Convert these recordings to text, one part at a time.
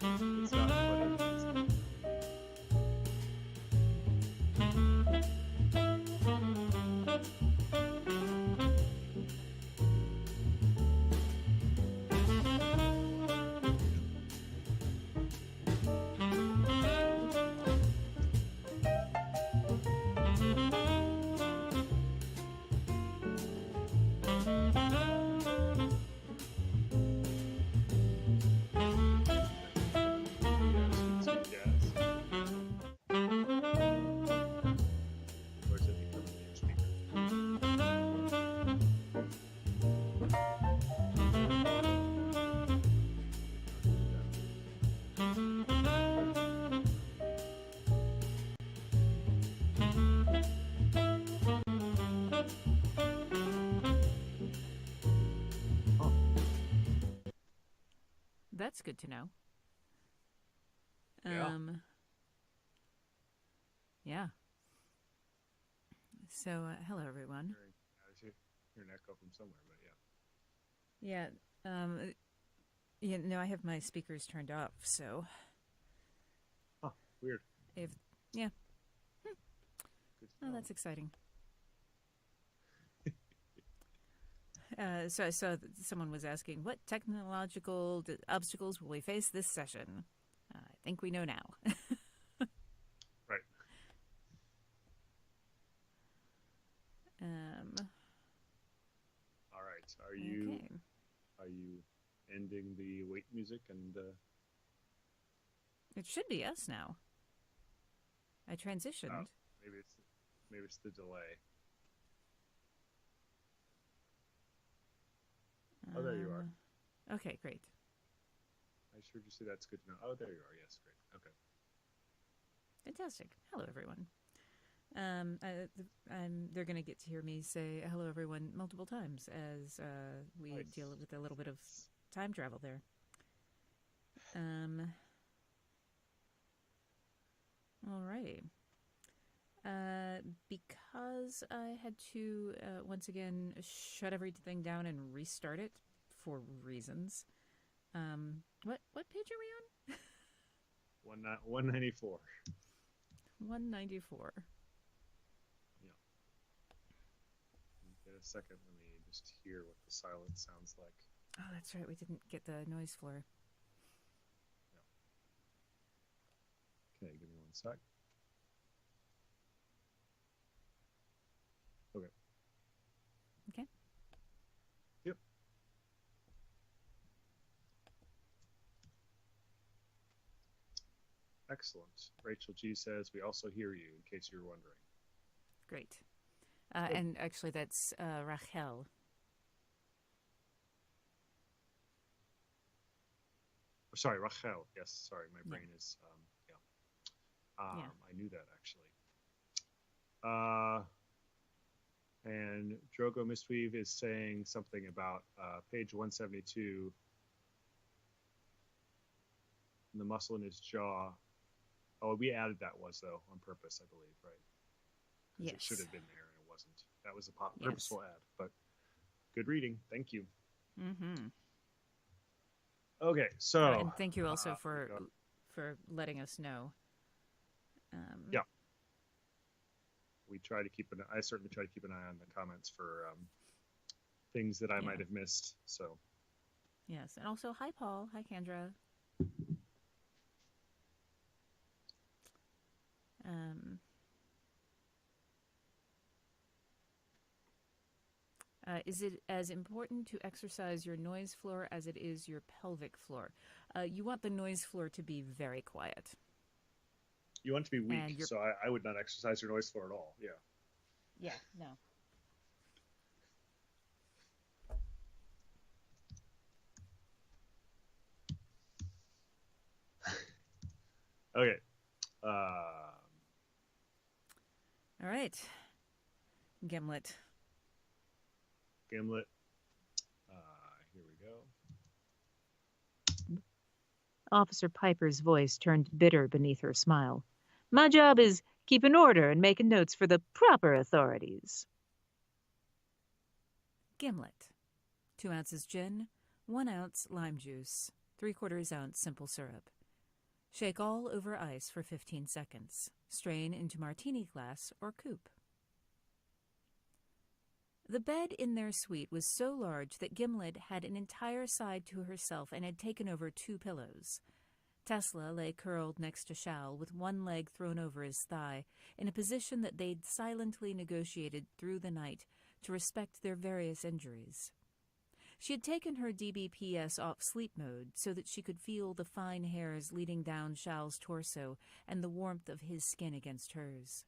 It's not funny. Yes, it's yes. Or is it becoming your speaker? Huh. That's good to know. Yeah. Yeah. So, hello everyone. I hear an echo from somewhere, but yeah. Yeah. Um, I have my speakers turned off, so Huh. Weird. if yeah. Good to Oh, know. that's exciting. So I saw that someone was asking, what technological obstacles will we face this session? I think we know now. Right. um, All right. okay. Are you ending the wait music and It should be us now. I oh, transitioned. maybe it's maybe it's the delay. Oh, there you are. Um, okay, great. I sure do see that's good to know. Oh, there you are. Yes, great. Okay. Fantastic. Hello, everyone. They're going to get to hear me say hello, everyone, multiple times as we Nice. deal with a little bit of Nice. time travel there. Um, Alrighty. Because I had to once again shut everything down and restart it for reasons. What page are we 194. on? 194. Yeah. Get a second. Let me just hear what the silence sounds like. Oh, that's right. We didn't get the noise floor. Yeah. Okay, give me one sec. Okay. Okay. Yep. Excellent. Rachel G says we also hear you. In case you're wondering. Great. Good. And actually, that's Rachel. Sorry, Rachel. Yes. Sorry, my Yeah. brain is. Yeah. Yeah. I knew that actually. Uh, and Drogo Mistweave is saying something about page 172, the muscle in his jaw. Oh, we added that was though on purpose, I believe, right? Because it should Yes. have been there and it wasn't. That was a Yes. purposeful add, but good reading. Thank you. Mm-hmm. Okay, so And thank you also we for got letting us know. Um, yeah. We try to keep an. I certainly try to keep an eye on the comments for things that I yeah. might have missed. So Yes. And also, hi, Paul. Hi, Kendra. Um, is it as important to exercise your noise floor as it is your pelvic floor? You want the noise floor to be very quiet. you want to be weak, And you're. so I would not exercise your noise floor at all. Yeah. Yeah, no. Okay. Uh, All right. Gimlet. Gimlet. Here we go. Officer Piper's voice turned bitter beneath her smile. My job is keeping order and making notes for the proper authorities. Gimlet. 2 ounces gin, 1 ounce lime juice, 3/4 ounce simple syrup. Shake all over ice for 15 seconds. Strain into martini glass or coupe. The bed in their suite was so large that Gimlet had an entire side to herself and had taken over 2 pillows. Tesla lay curled next to Shal with one leg thrown over his thigh, in a position that they'd silently negotiated through the night to respect their various injuries. She had taken her DBPS off sleep mode so that she could feel the fine hairs leading down Shal's torso and the warmth of his skin against hers.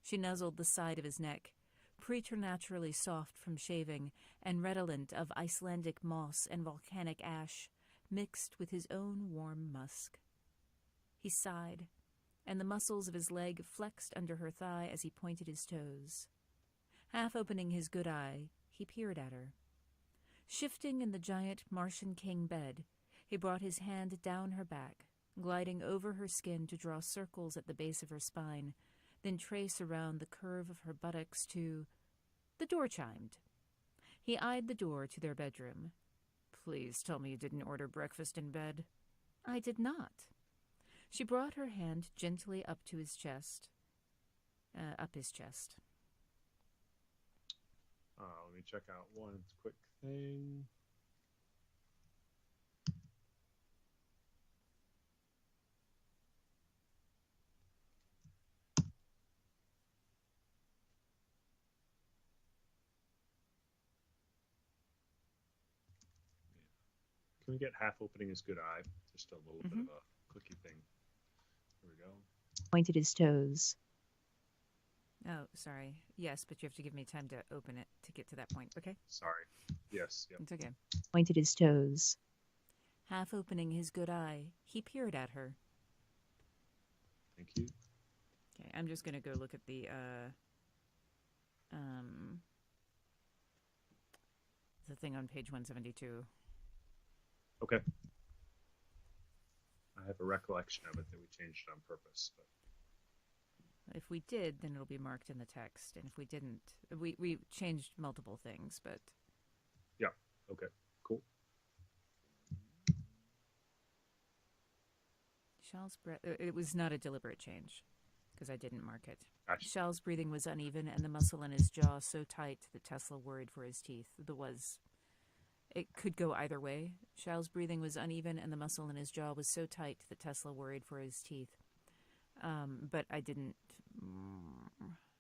She nuzzled the side of his neck, preternaturally soft from shaving and redolent of Icelandic moss and volcanic ash, mixed with his own warm musk. He sighed, and the muscles of his leg flexed under her thigh as he pointed his toes. Half opening his good eye, he peered at her. Shifting in the giant Martian king bed, he brought his hand down her back, gliding over her skin to draw circles at the base of her spine, then trace around the curve of her buttocks to... The door chimed. He eyed the door to their bedroom. "Please tell me you didn't order breakfast in bed." "I did not." She brought her hand gently up to his chest. Up his chest. Let me check out one quick thing. Can we get half opening his good eye? Just a little bit of a clicky thing. There we go. Pointed his toes. Oh, sorry. Yes, but you have to give me time to open it to get to that point, okay? Sorry. Yes. Yep. It's okay. Pointed his toes. Half opening his good eye, he peered at her. Thank you. Okay, I'm just going to go look at the thing on page 172. Okay. I have a recollection of it that we changed it on purpose. But... If we did, then it'll be marked in the text. And if we didn't, we changed multiple things, but... Yeah, okay, cool. Shal's breath... It was not a deliberate change, because I didn't mark it. Gotcha. Shal's breathing was uneven, and the muscle in his jaw so tight that Tesla worried for his teeth. It could go either way. Shal's breathing was uneven, and the muscle in his jaw was so tight that Tesla worried for his teeth. But I didn't...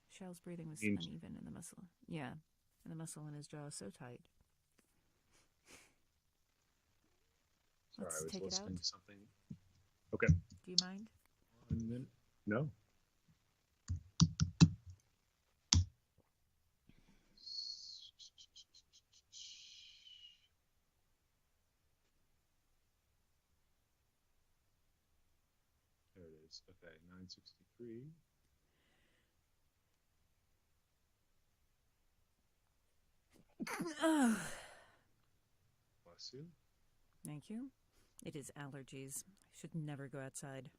Shal's breathing was uneven, and the muscle... Yeah, and the muscle in his jaw was so tight. Sorry, Let's I was take listening it to out. something. Okay. Do you mind? 1 minute. No. There it is. Okay, 963. Bless you. Thank you. It is allergies. I should never go outside.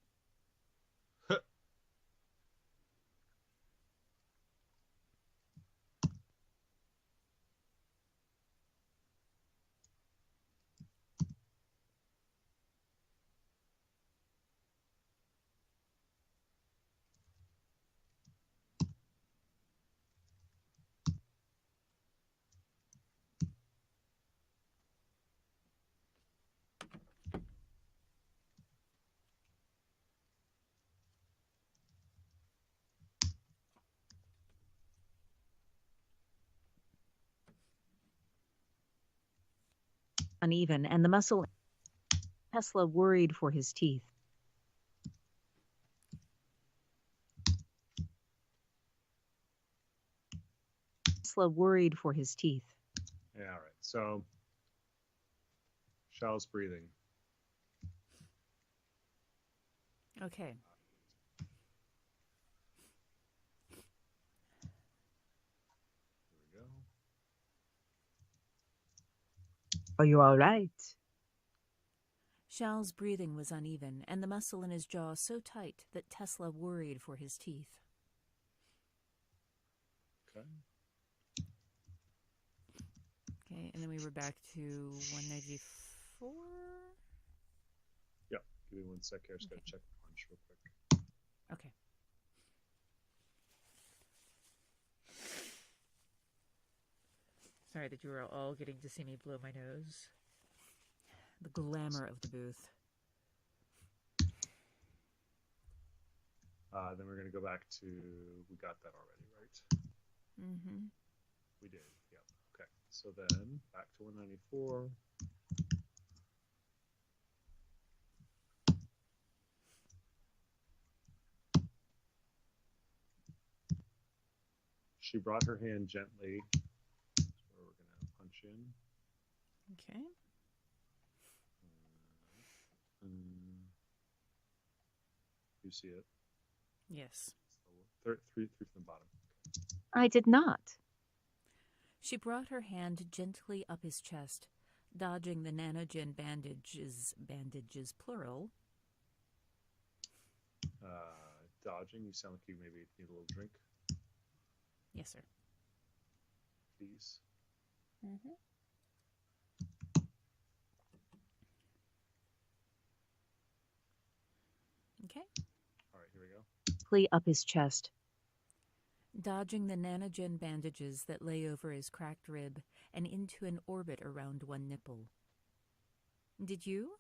Uneven, and the muscle... Tesla worried for his teeth. Tesla worried for his teeth. Yeah, all right. So, Shal's breathing. Okay. Here we go. Are you all right? Shal's breathing was uneven, and the muscle in his jaw so tight that Tesla worried for his teeth. Okay. Okay, and then we were back to 194? Yeah, give me 1 1 sec here. I just got to check punch real quick. Okay. Sorry that you were all getting to see me blow my nose. The glamour of the booth. Then we're going to go back to, we got that already, right? Mm-hmm. We did, yep. Okay, so then back to 194. She brought her hand gently. That's where we're going to punch in. Okay. You see it? Yes. So three from the bottom. I did not. She brought her hand gently up his chest, dodging the nanogen bandages plural. Dodging, you sound like you maybe need a little drink. Yes, sir. Please. Mm-hmm. Okay. All right, here we go. Gently up his chest. Dodging the nanogen bandages that lay over his cracked rib and into an orbit around one nipple. Did you?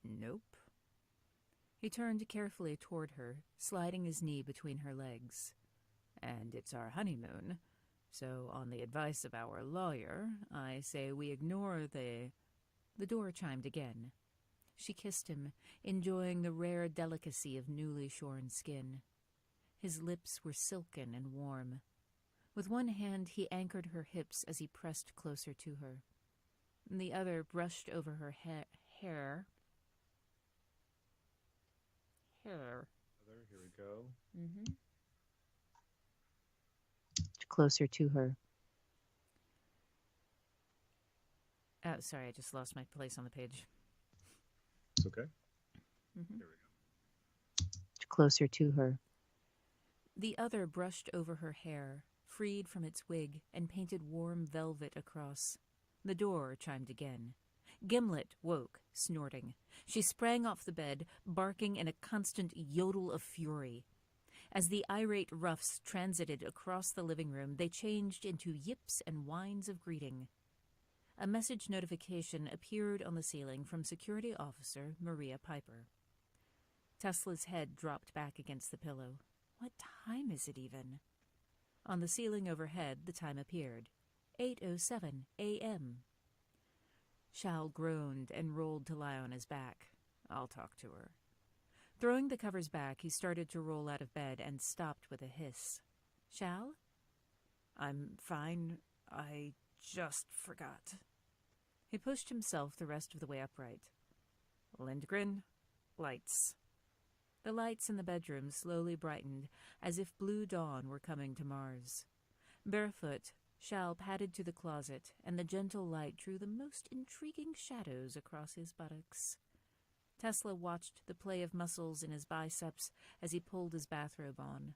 Nope. He turned carefully toward her, sliding his knee between her legs. And it's our honeymoon, so on the advice of our lawyer, I say we ignore the... The door chimed again. She kissed him, enjoying the rare delicacy of newly shorn skin. His lips were silken and warm. With one hand, he anchored her hips as he pressed closer to her. The other brushed over her hair. Here we go. Mm-hmm. Closer to her. Oh, sorry, I just lost my place on the page. It's okay. Mm-hmm. Here we go. Closer to her. The other brushed over her hair, freed from its wig, and painted warm velvet across. The door chimed again. Gimlet woke, snorting. She sprang off the bed, barking in a constant yodel of fury. As the irate roughs transited across the living room, they changed into yips and whines of greeting. A message notification appeared on the ceiling from Security Officer Maria Piper. Tesla's head dropped back against the pillow. What time is it even? On the ceiling overhead, the time appeared. 8:07 a.m. Shal groaned and rolled to lie on his back. I'll talk to her. Throwing the covers back, he started to roll out of bed and stopped with a hiss. Shal? I'm fine. I just forgot. He pushed himself the rest of the way upright. Lindgren, lights. The lights in the bedroom slowly brightened, as if blue dawn were coming to Mars. Barefoot, Shal padded to the closet, and the gentle light drew the most intriguing shadows across his buttocks. Tesla watched the play of muscles in his biceps as he pulled his bathrobe on.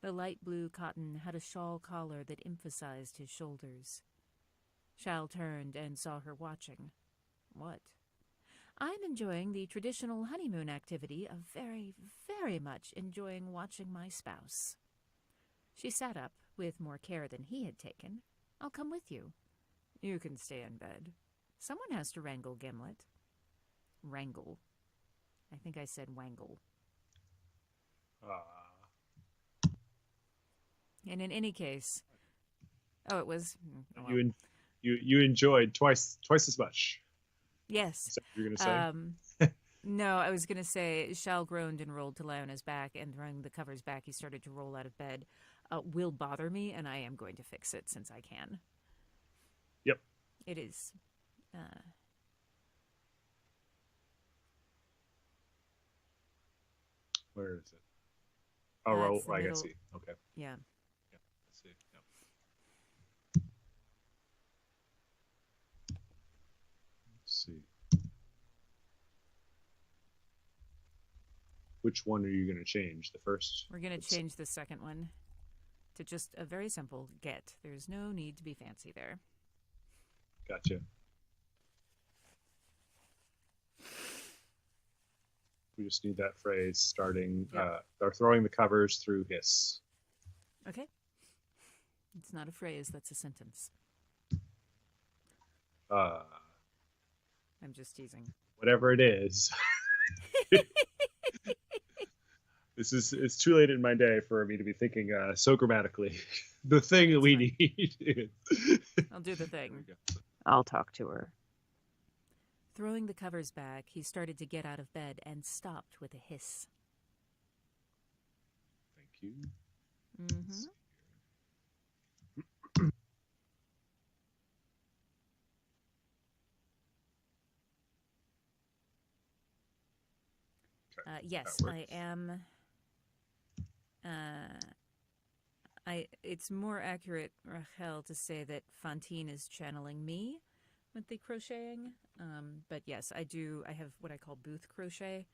The light blue cotton had a shawl collar that emphasized his shoulders. Shal turned and saw her watching. What? I'm enjoying the traditional honeymoon activity of very, very much enjoying watching my spouse. She sat up, with more care than he had taken. I'll come with you. You can stay in bed. Someone has to wrangle Gimlet. Wrangle. I think I said wangle. And in any case... Oh, it was... Oh, well. You enjoyed twice as much. Yes. Is that what you're going to say? No, I was going to say Shal groaned and rolled to lie on his back, and throwing the covers back, he started to roll out of bed. Will bother me, and I am going to fix it since I can. Yep. It is. Where is it? Oh, I can see. Okay. Yeah. Yeah, I see. Yep. Let's see. Which one are you going to change? The first? We're going to change the second one to just a very simple get. There's no need to be fancy there. Gotcha. We just need that phrase starting, Yep. or throwing the covers through hiss. Okay. It's not a phrase, that's a sentence. I'm just teasing. Whatever it is. It's too late in my day for me to be thinking so grammatically. The thing that we need. I'll do the thing. I'll talk to her. Throwing the covers back, he started to get out of bed and stopped with a hiss. Thank you. Mm-hmm. Yes, I am. It's more accurate, Rachel, to say that Fantine is channeling me with the crocheting. But yes, I do. I have what I call booth crochet,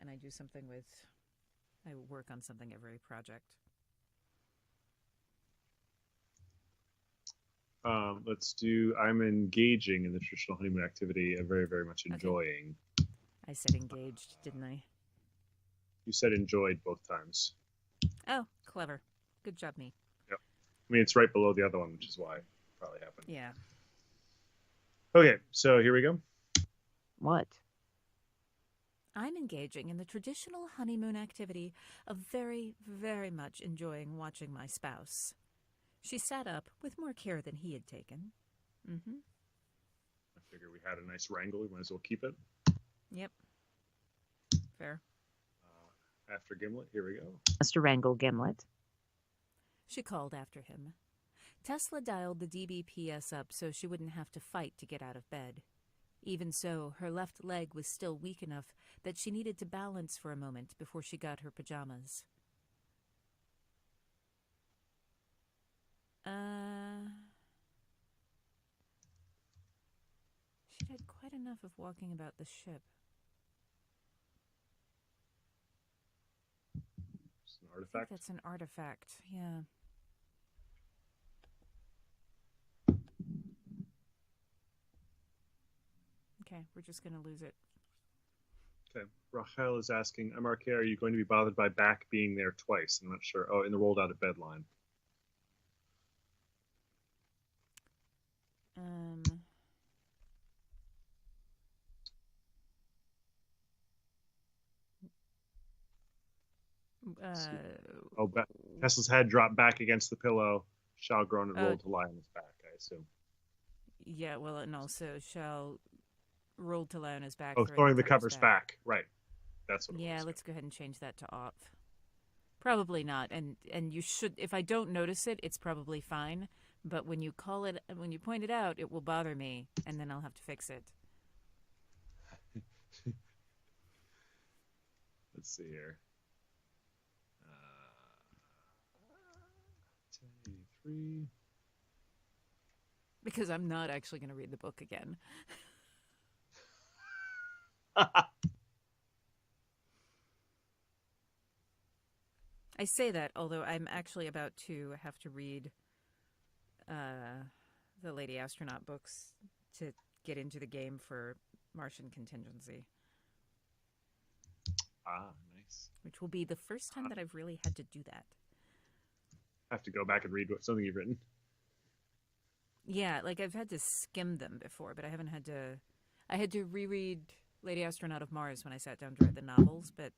and I do something with. I work on something every project. Let's do. I'm engaging in the traditional honeymoon activity and very, very much enjoying. Okay. I said engaged, didn't I? You said enjoyed both times. Oh, clever. Good job, me. Yep. I mean, it's right below the other one, which is why it probably happened. Yeah. Okay, so here we go. What? I'm engaging in the traditional honeymoon activity of very, very much enjoying watching my spouse. She sat up with more care than he had taken. Mm-hmm. I figure we had a nice wrangle. We might as well keep it. Yep. Fair. After Gimlet, here we go. Mr. Wrangle Gimlet. She called after him. Tesla dialed the DBPS up so she wouldn't have to fight to get out of bed. Even so, her left leg was still weak enough that she needed to balance for a moment before she got her pajamas. She'd had quite enough of walking about the ship. It's an artifact? I think that's an artifact, yeah. Okay, we're just going to lose it. Okay. Rachel is asking, MRK, are you going to be bothered by back being there twice? I'm not sure. Oh, in the rolled out of bed line. Tesla's head dropped back against the pillow. Shao groaned and rolled to lie on his back, I assume. Yeah, well, and also Shao rolled to lie on his back. Oh, throwing the covers back. Right. That's what it was. Yeah, let's go ahead and change that to off. Probably not, and you should. If I don't notice it, it's probably fine. But when you when you point it out, it will bother me, and then I'll have to fix it. Let's see here. 3. Because I'm not actually going to read the book again. I say that, although I'm actually about to have to read the Lady Astronaut books to get into the game for Martian Contingency. Ah, nice. Which will be the first time that I've really had to do that. I have to go back and read something you've written. Yeah, like I've had to skim them before, but I haven't had to... I had to reread Lady Astronaut of Mars when I sat down to write the novels, but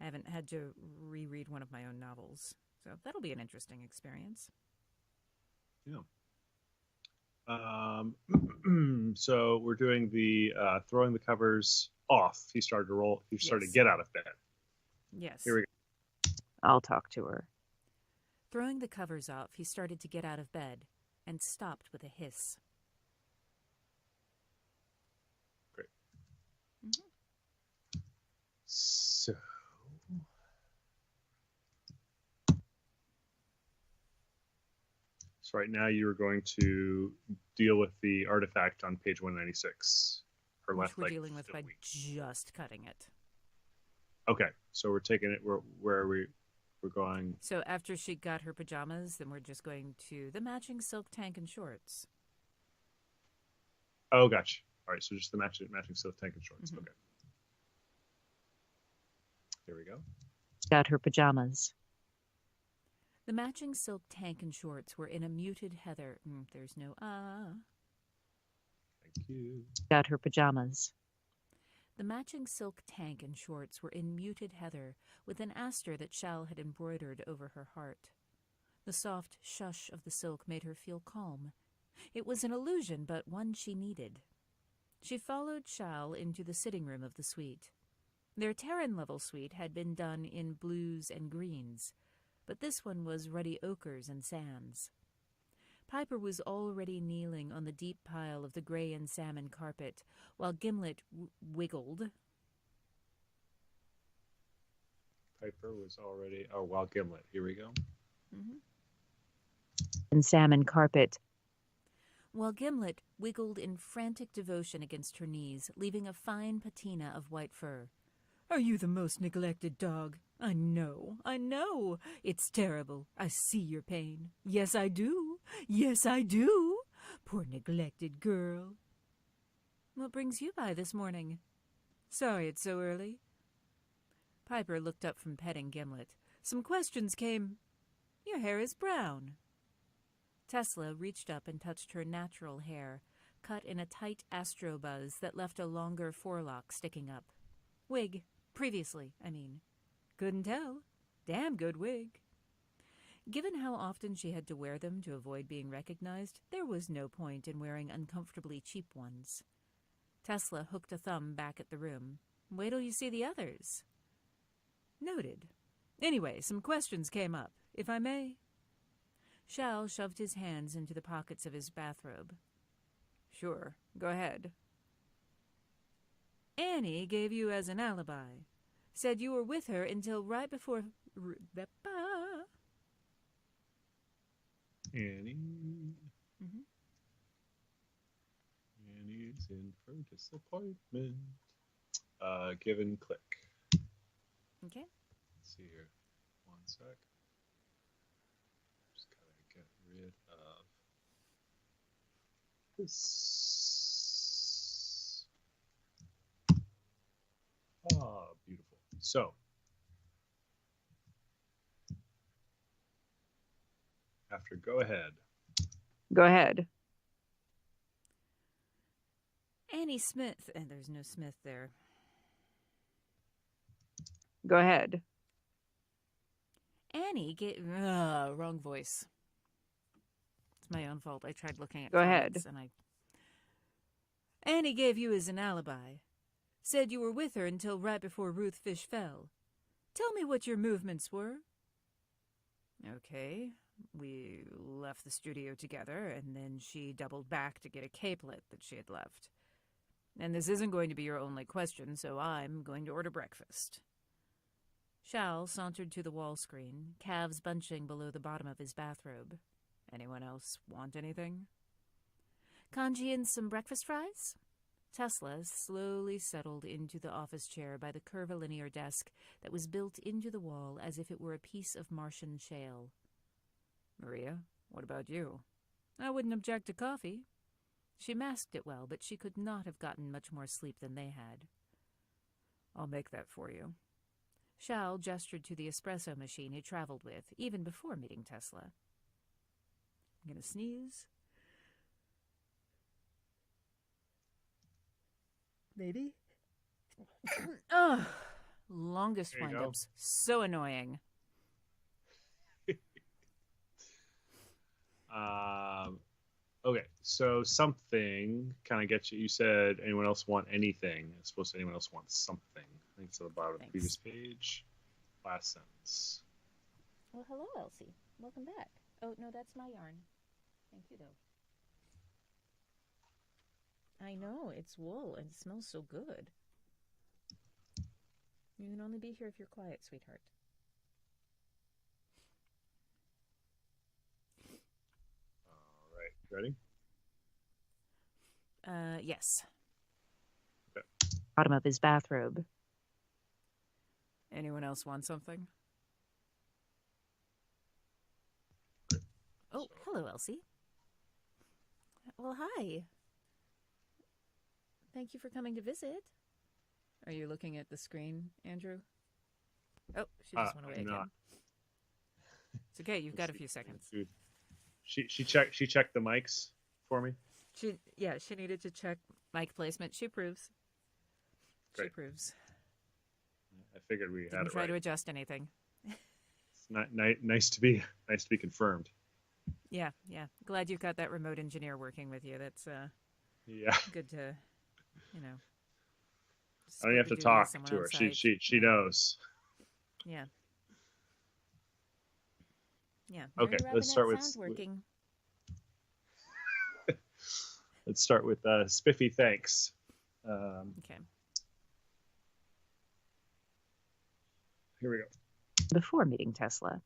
I haven't had to reread one of my own novels. So that'll be an interesting experience. Yeah. So we're doing the throwing the covers off. He started to roll. He started to get out of bed. Yes. Here we go. I'll talk to her. Throwing the covers off, he started to get out of bed and stopped with a hiss. Great. Mm-hmm. So right now you are going to deal with the artifact on page 196. Her left leg. Which we're dealing with by just cutting it. Okay, so we're taking it. We're going. So after she got her pajamas, then we're just going to the matching silk tank and shorts. Oh, gotcha. All right, so just the matching silk tank and shorts. Mm-hmm. Okay. Here we go. Got her pajamas. The matching silk tank and shorts were in a muted heather. There's no Thank you. Got her pajamas. The matching silk tank and shorts were in muted heather, with an aster that Shal had embroidered over her heart. The soft shush of the silk made her feel calm. It was an illusion, but one she needed. She followed Shal into the sitting room of the suite. Their Terran-level suite had been done in blues and greens, but this one was ruddy ochres and sands. Piper was already kneeling on the deep pile of the gray and salmon carpet, while Gimlet wiggled. Piper was already... Oh, while Gimlet. Here we go. And salmon carpet. While Gimlet wiggled in frantic devotion against her knees, leaving a fine patina of white fur. "Are you the most neglected dog? I know. It's terrible. I see your pain. Yes, I do. Yes, I do. Poor neglected girl. What brings you by this morning? Sorry it's so early." Piper looked up from petting Gimlet. "Some questions came. Your hair is brown." Tesla reached up and touched her natural hair, cut in a tight astrobuzz that left a longer forelock sticking up. Wig. Previously, I mean. Couldn't tell. Damn good wig. Given how often she had to wear them to avoid being recognized, there was no point in wearing uncomfortably cheap ones. Tesla hooked a thumb back at the room. "Wait till you see the others." Noted. "Anyway, some questions came up, if I may." Shal shoved his hands into the pockets of his bathrobe. "Sure, go ahead." "Annie gave you as an alibi. Said you were with her until right before... Annie. Annie's in for disappointment. Given click. Okay. Let's see here. One sec. Just gotta get rid of this. Ah, beautiful. So, after go ahead. Go ahead. Annie Smith, and there's no Smith there. Go ahead. Annie gave... wrong voice. It's my own fault. I tried looking at Go comments ahead. and Annie gave you as an alibi. Said you were with her until right before Ruth Fish fell. Tell me what your movements were. Okay. We left the studio together, and then she doubled back to get a capelet that she had left. And this isn't going to be your only question, so I'm going to order breakfast. Shal sauntered to the wall screen, calves bunching below the bottom of his bathrobe. Anyone else want anything? Kanji and some breakfast fries? Tesla slowly settled into the office chair by the curvilinear desk that was built into the wall as if it were a piece of Martian shale. Maria, what about you? I wouldn't object to coffee. She masked it well, but she could not have gotten much more sleep than they had. I'll make that for you. Shal gestured to the espresso machine he traveled with, even before meeting Tesla. I'm gonna sneeze. Maybe? Ugh. Longest wind-ups. So annoying. Okay, so something kind of gets you. You said anyone else want anything? It's supposed to anyone else want something. I think it's at the bottom of the previous page. Last sentence. Well, hello, Elsie. Welcome back. Oh, no, that's my yarn. Thank you, though. I know, it's wool and it smells so good. You can only be here if you're quiet, sweetheart. All right, ready? Yes. Okay. Bottom of his bathrobe. Anyone else want something? Oh, hello, Elsie. Well, hi. Thank you for coming to visit. Are you looking at the screen, Andrew? Oh, she just went away I'm again. not. It's okay. You've got a few seconds. Dude. She checked the mics for me. She needed to check mic placement. She approves. Great. She approves. I figured we Didn't had it try right. to adjust anything. It's nice to be confirmed. Yeah. Glad you've got that remote engineer working with you. That's Yeah. good to, you know. I don't have to talk to her. She knows. Yeah. Yeah. Okay, let's start with. Sound working. Let's start with Spiffy. Thanks. Okay. Here we go. Before meeting Tesla.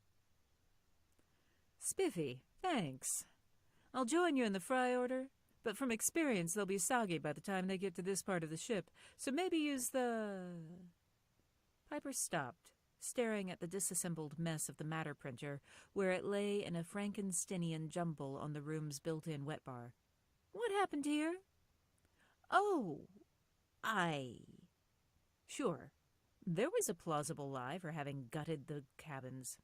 Spiffy, thanks. I'll join you in the fry order, but from experience they'll be soggy by the time they get to this part of the ship, so maybe use the... Piper stopped, staring at the disassembled mess of the matter printer, where it lay in a Frankensteinian jumble on the room's built-in wet bar. What happened here? Oh, Sure. There was a plausible lie for having gutted the cabins.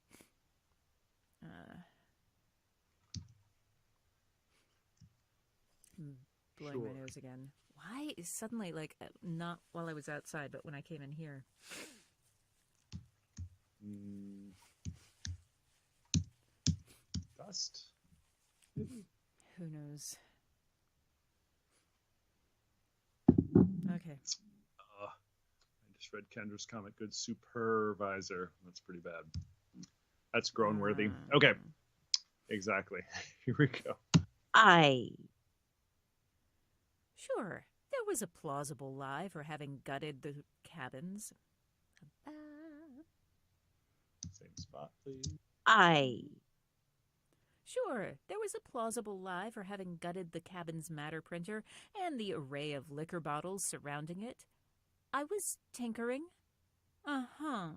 Blowing my nose again. Why is suddenly, like, not while I was outside, but when I came in here? Dust? Who knows? Okay. I just read Kendra's comment. Good supervisor. That's pretty bad. That's grown worthy. Okay. Exactly. Here we go. Sure, there was a plausible lie for having gutted the cabins. Same spot, please. Sure, there was a plausible lie for having gutted the cabin's matter printer and the array of liquor bottles surrounding it. I was tinkering. Uh-huh.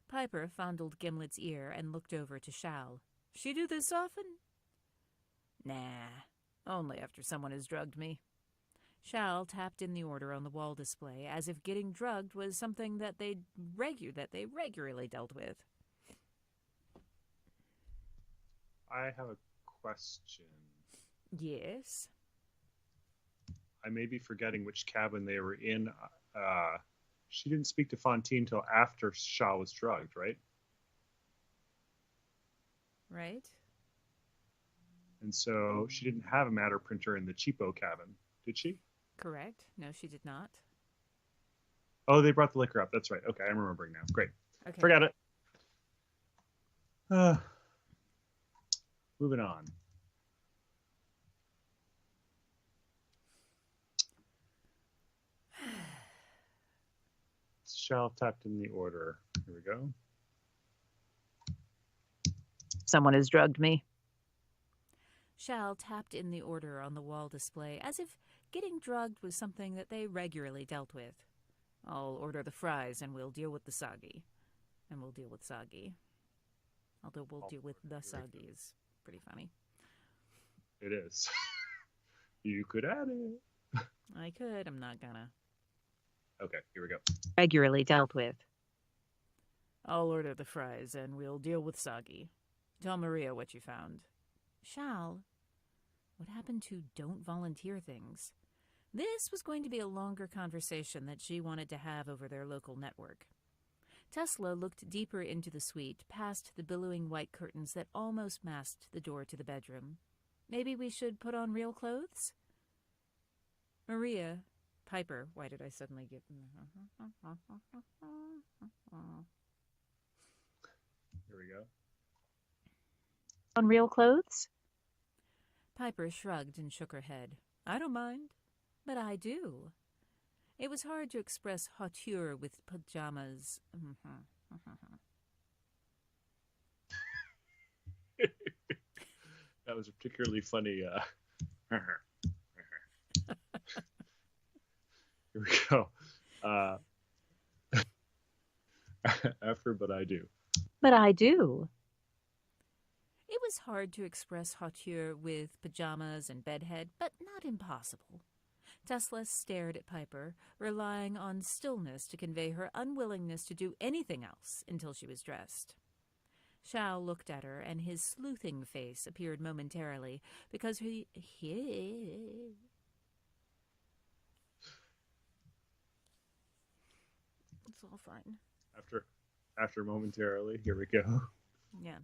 Piper fondled Gimlet's ear and looked over to Shal. She do this often? Nah, only after someone has drugged me. Shal tapped in the order on the wall display, as if getting drugged was something that they regularly dealt with. I have a question. Yes? I may be forgetting which cabin they were in. She didn't speak to Fontaine till after Shaw was drugged, right? Right? And so she didn't have a matter printer in the cheapo cabin, did she? Correct. No, she did not. Oh, they brought the liquor up. That's right. Okay, I'm remembering now. Great. Okay. Forget it. Moving on. Shall tapped in the order. Here we go. Someone has drugged me. Shal tapped in the order on the wall display, as if getting drugged was something that they regularly dealt with. I'll order the fries, and we'll deal with the soggy. Although we'll deal with the soggy is pretty funny. It is. You could add it. I could. I'm not gonna. Okay, here we go. Regularly dealt with. I'll order the fries, and we'll deal with soggy. Tell Maria what you found. Shal, what happened to don't volunteer things? This was going to be a longer conversation that she wanted to have over their local network. Tesla looked deeper into the suite, past the billowing white curtains that almost masked the door to the bedroom. Maybe we should put on real clothes? Maria, Piper, why did I suddenly get... Here we go. On real clothes? Piper shrugged and shook her head. I don't mind, but I do. It was hard to express hauteur with pajamas. That was a particularly funny. Here we go. After, but I do. But I do. It was hard to express hauteur with pajamas and bedhead, but not impossible. Tesla stared at Piper, relying on stillness to convey her unwillingness to do anything else until she was dressed. Shao looked at her, and his sleuthing face appeared momentarily, because It's all fine. After momentarily, here we go. Yeah.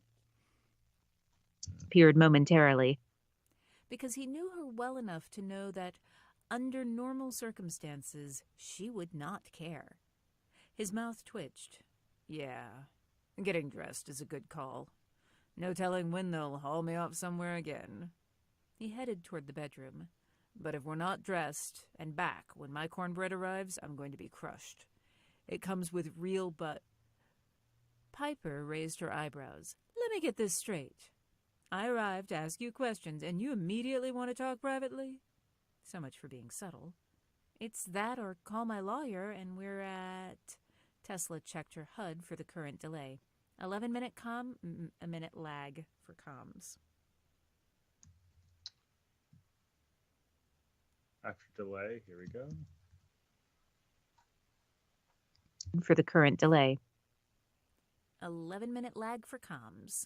Appeared momentarily. Because he knew her well enough to know that, under normal circumstances, she would not care. His mouth twitched. Yeah, getting dressed is a good call. No telling when they'll haul me off somewhere again. He headed toward the bedroom. But if we're not dressed and back when my cornbread arrives, I'm going to be crushed. It comes with real Piper raised her eyebrows. Let me get this straight. I arrived to ask you questions, and you immediately want to talk privately? So much for being subtle. It's that or call my lawyer, and we're at... Tesla checked her HUD for the current delay. 11-minute a minute lag for comms. After delay, here we go. For the current delay. 11-minute lag for comms.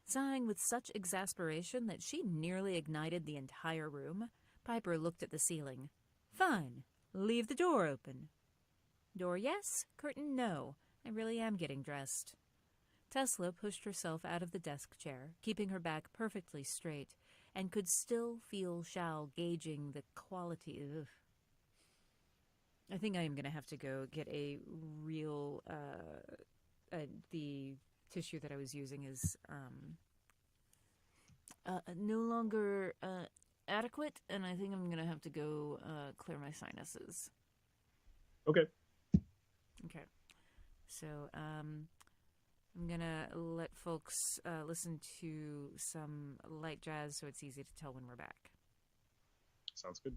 Sighing with such exasperation that she nearly ignited the entire room, Piper looked at the ceiling. Fine. Leave the door open. Door yes, curtain no. I really am getting dressed. Tesla pushed herself out of the desk chair, keeping her back perfectly straight, and could still feel Shao gauging the quality of... I think I am going to have to go get a real... the tissue that I was using is no longer adequate, and I think I'm going to have to go clear my sinuses. Okay. Okay. So, I'm going to let folks listen to some light jazz so it's easy to tell when we're back. Sounds good.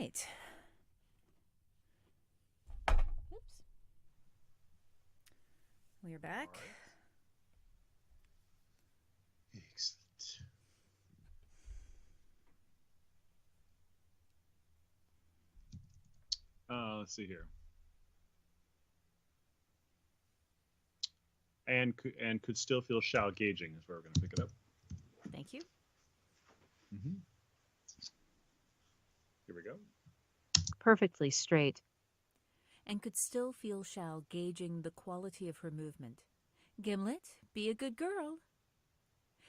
Oops. We are back. Right. Excellent. Let's see here. And could still feel Shao gauging is where we're going to pick it up. Thank you. Mm-hmm. Here we go. Perfectly straight. And could still feel Shao gauging the quality of her movement. Gimlet, be a good girl.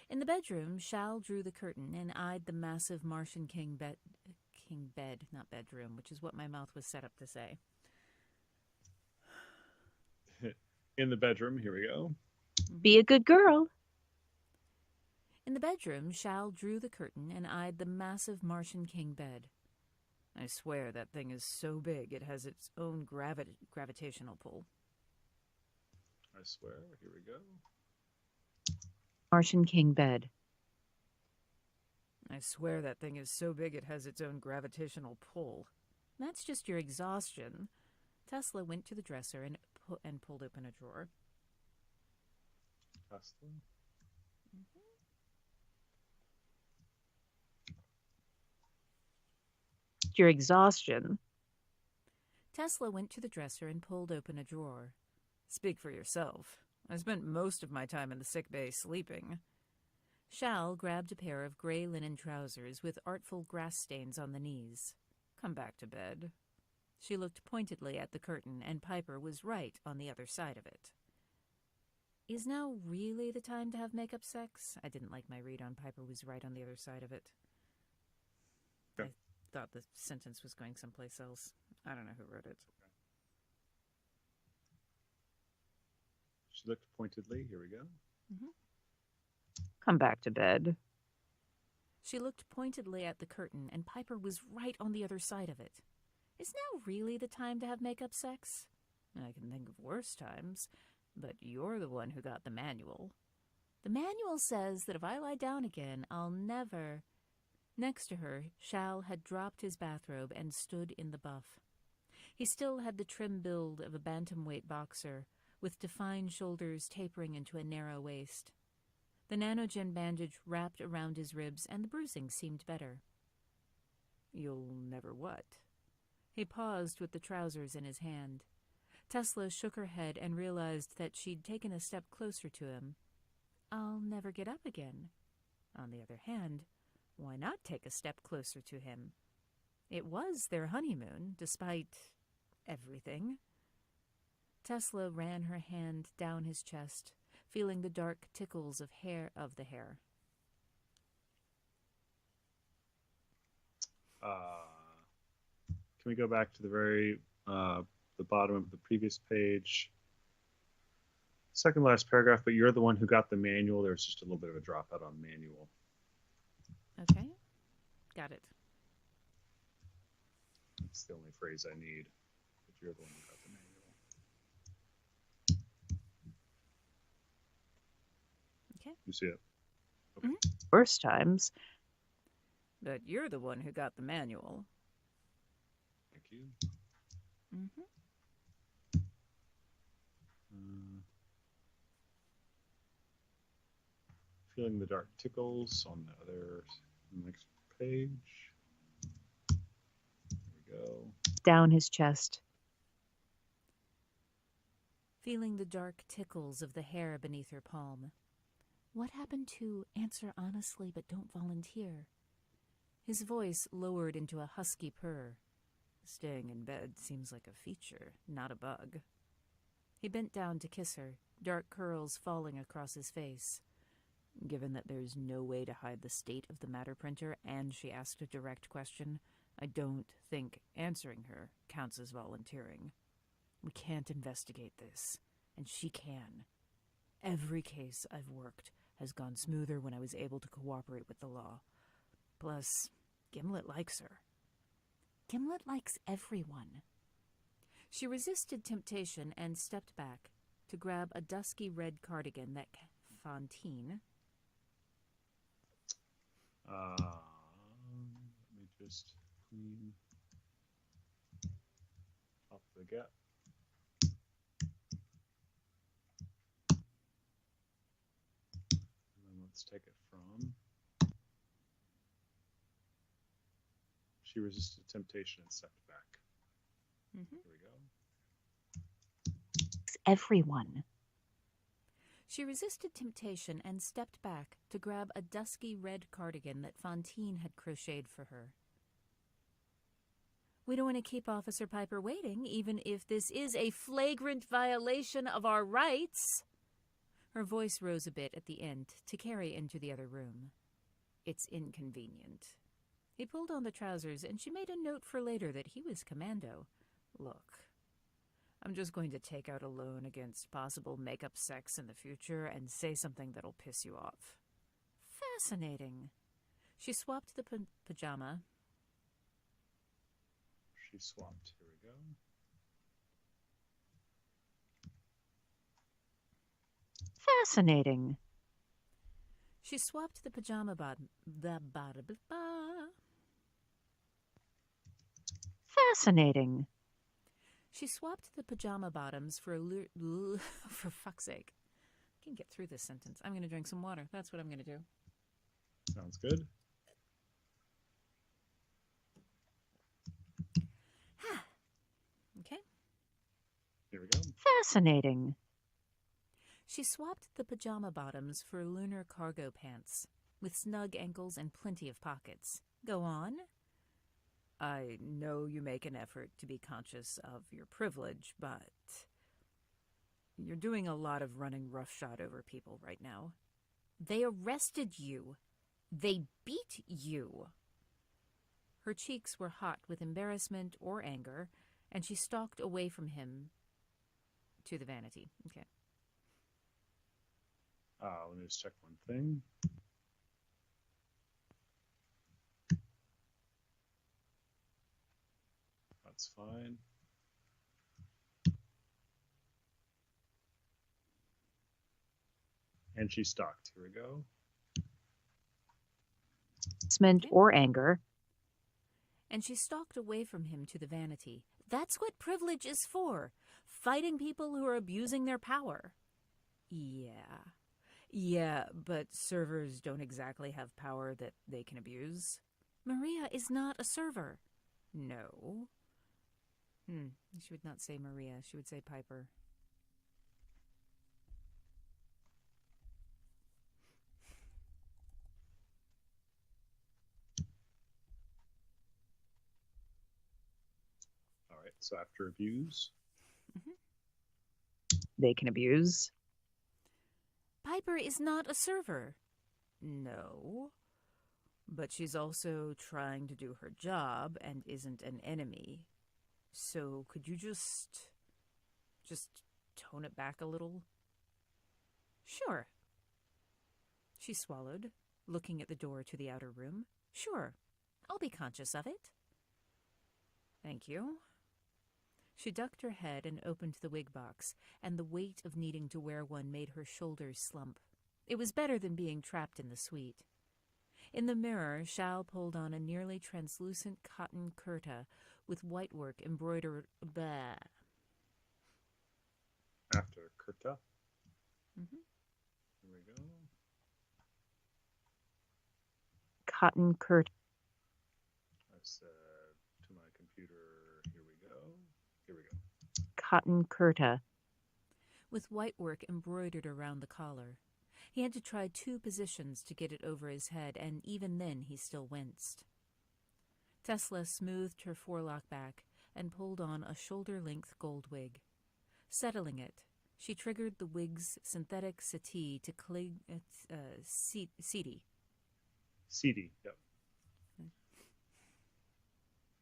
In the bedroom, Shao drew the curtain and eyed the massive Martian king bed, not bedroom, which is what my mouth was set up to say. In the bedroom, here we go. Be a good girl. In the bedroom, Shao drew the curtain and eyed the massive Martian king bed. I swear that thing is so big it has its own gravitational pull. I swear. Here we go. Martian King bed. I swear that thing is so big it has its own gravitational pull. That's just your exhaustion. Tesla went to the dresser and pulled open a drawer. Tesla. Your exhaustion. Tesla went to the dresser and pulled open a drawer. Speak for yourself. I spent most of my time in the sick bay sleeping. Shal grabbed a pair of gray linen trousers with artful grass stains on the knees. Come back to bed. She looked pointedly at the curtain, and Piper was right on the other side of it. Is now really the time to have makeup sex? I didn't like my read on Piper was right on the other side of it. Okay. I thought the sentence was going someplace else. I don't know who wrote it. She looked pointedly. Here we go. Come back to bed. She looked pointedly at the curtain, and Piper was right on the other side of it. Is now really the time to have makeup sex? I can think of worse times, but you're the one who got the manual. The manual says that if I lie down again, I'll never... Next to her, Shal had dropped his bathrobe and stood in the buff. He still had the trim build of a bantamweight boxer, with defined shoulders tapering into a narrow waist. The nanogen bandage wrapped around his ribs, and the bruising seemed better. You'll never what? He paused with the trousers in his hand. Tesla shook her head and realized that she'd taken a step closer to him. I'll never get up again. On the other hand, why not take a step closer to him? It was their honeymoon, despite everything. Tesla ran her hand down his chest, feeling the dark tickles of the hair. Can we go back to the bottom of the previous page? Second last paragraph, but you're the one who got the manual. There's just a little bit of a dropout on manual. Okay. Got it. That's the only phrase I need. But you're the one who got the manual. Okay. You see it? Okay. Worse times. But you're the one who got the manual. Thank you. Feeling the dark tickles on the next page. There we go. Down his chest. Feeling the dark tickles of the hair beneath her palm. What happened to answer honestly but don't volunteer? His voice lowered into a husky purr. Staying in bed seems like a feature, not a bug. He bent down to kiss her, dark curls falling across his face. Given that there's no way to hide the state of the matter printer and she asked a direct question, I don't think answering her counts as volunteering. We can't investigate this, and she can. Every case I've worked has gone smoother when I was able to cooperate with the law. Plus, Gimlet likes her. Gimlet likes everyone. She resisted temptation and stepped back to grab a dusky red cardigan that Fantine... Let me just clean off the gap. And then let's take it from... She resisted temptation and stepped back. Here we go. Everyone. She resisted temptation and stepped back to grab a dusky red cardigan that Fantine had crocheted for her. We don't want to keep Officer Piper waiting, even if this is a flagrant violation of our rights. Her voice rose a bit at the end to carry into the other room. It's inconvenient. He pulled on the trousers, and she made a note for later that he was commando. Look, I'm just going to take out a loan against possible makeup sex in the future and say something that'll piss you off. Fascinating. She swapped the pajama She swapped. Here we go. Fascinating. She swapped the pajama bottom. Fascinating. She swapped the pajama bottoms for for fuck's sake. I can't get through this sentence. I'm going to drink some water. That's what I'm going to do. Sounds good. Okay. Here we go. Fascinating. She swapped the pajama bottoms for lunar cargo pants, with snug ankles and plenty of pockets. Go on. I know you make an effort to be conscious of your privilege, but you're doing a lot of running roughshod over people right now. They arrested you. They beat you. Her cheeks were hot with embarrassment or anger, and she stalked away from him to the vanity. Okay. Let me just check one thing. That's fine. And she stalked. Here we go. Embarrassment or anger. And she stalked away from him to the vanity. That's what privilege is for. Fighting people who are abusing their power. Yeah, but servers don't exactly have power that they can abuse. Maria is not a server. No. She would not say Maria. She would say Piper. All right, so after abuse. They can abuse. Piper is not a server. No. But she's also trying to do her job and isn't an enemy. So could you just tone it back a little? Sure. She swallowed, looking at the door to the outer room. Sure. I'll be conscious of it. Thank you. She ducked her head and opened the wig box, and the weight of needing to wear one made her shoulders slump. It was better than being trapped in the suite. In the mirror, Shal pulled on a nearly translucent cotton kurta with whitework embroidered. Bah. After kurta. Here we go. Cotton kurta. I said to my computer, here we go. Here we go. Cotton kurta. With whitework embroidered around the collar. He had to try 2 positions to get it over his head, and even then he still winced. Tesla smoothed her forelock back and pulled on a shoulder-length gold wig. Settling it, she triggered the wig's synthetic settee to cling seedy. CD, yep.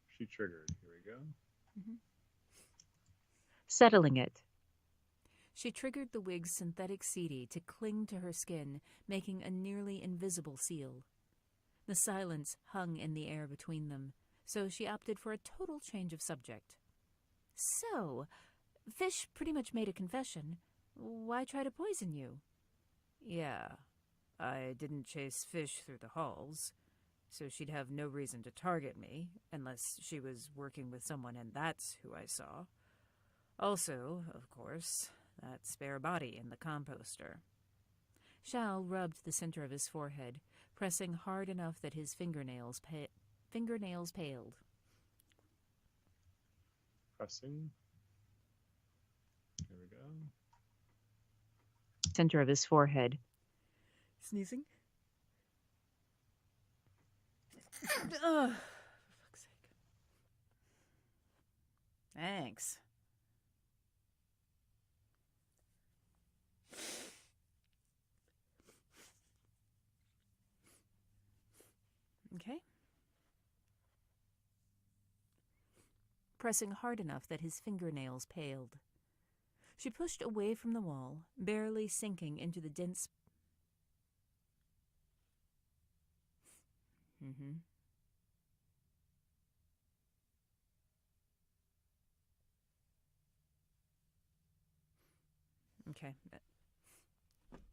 She triggered. Here we go. Settling it. She triggered the wig's synthetic seedy to cling to her skin, making a nearly invisible seal. The silence hung in the air between them, so she opted for a total change of subject. So, Fish pretty much made a confession. Why try to poison you? Yeah, I didn't chase Fish through the halls, so she'd have no reason to target me, unless she was working with someone and that's who I saw. Also, of course, that spare body in the composter. Shal rubbed the center of his forehead, pressing hard enough that his fingernails paled. Pressing. Here we go. Center of his forehead. Sneezing? Oh, for fuck's sake. Thanks. Okay. Pressing hard enough that his fingernails paled. She pushed away from the wall, barely sinking into the dense... Okay.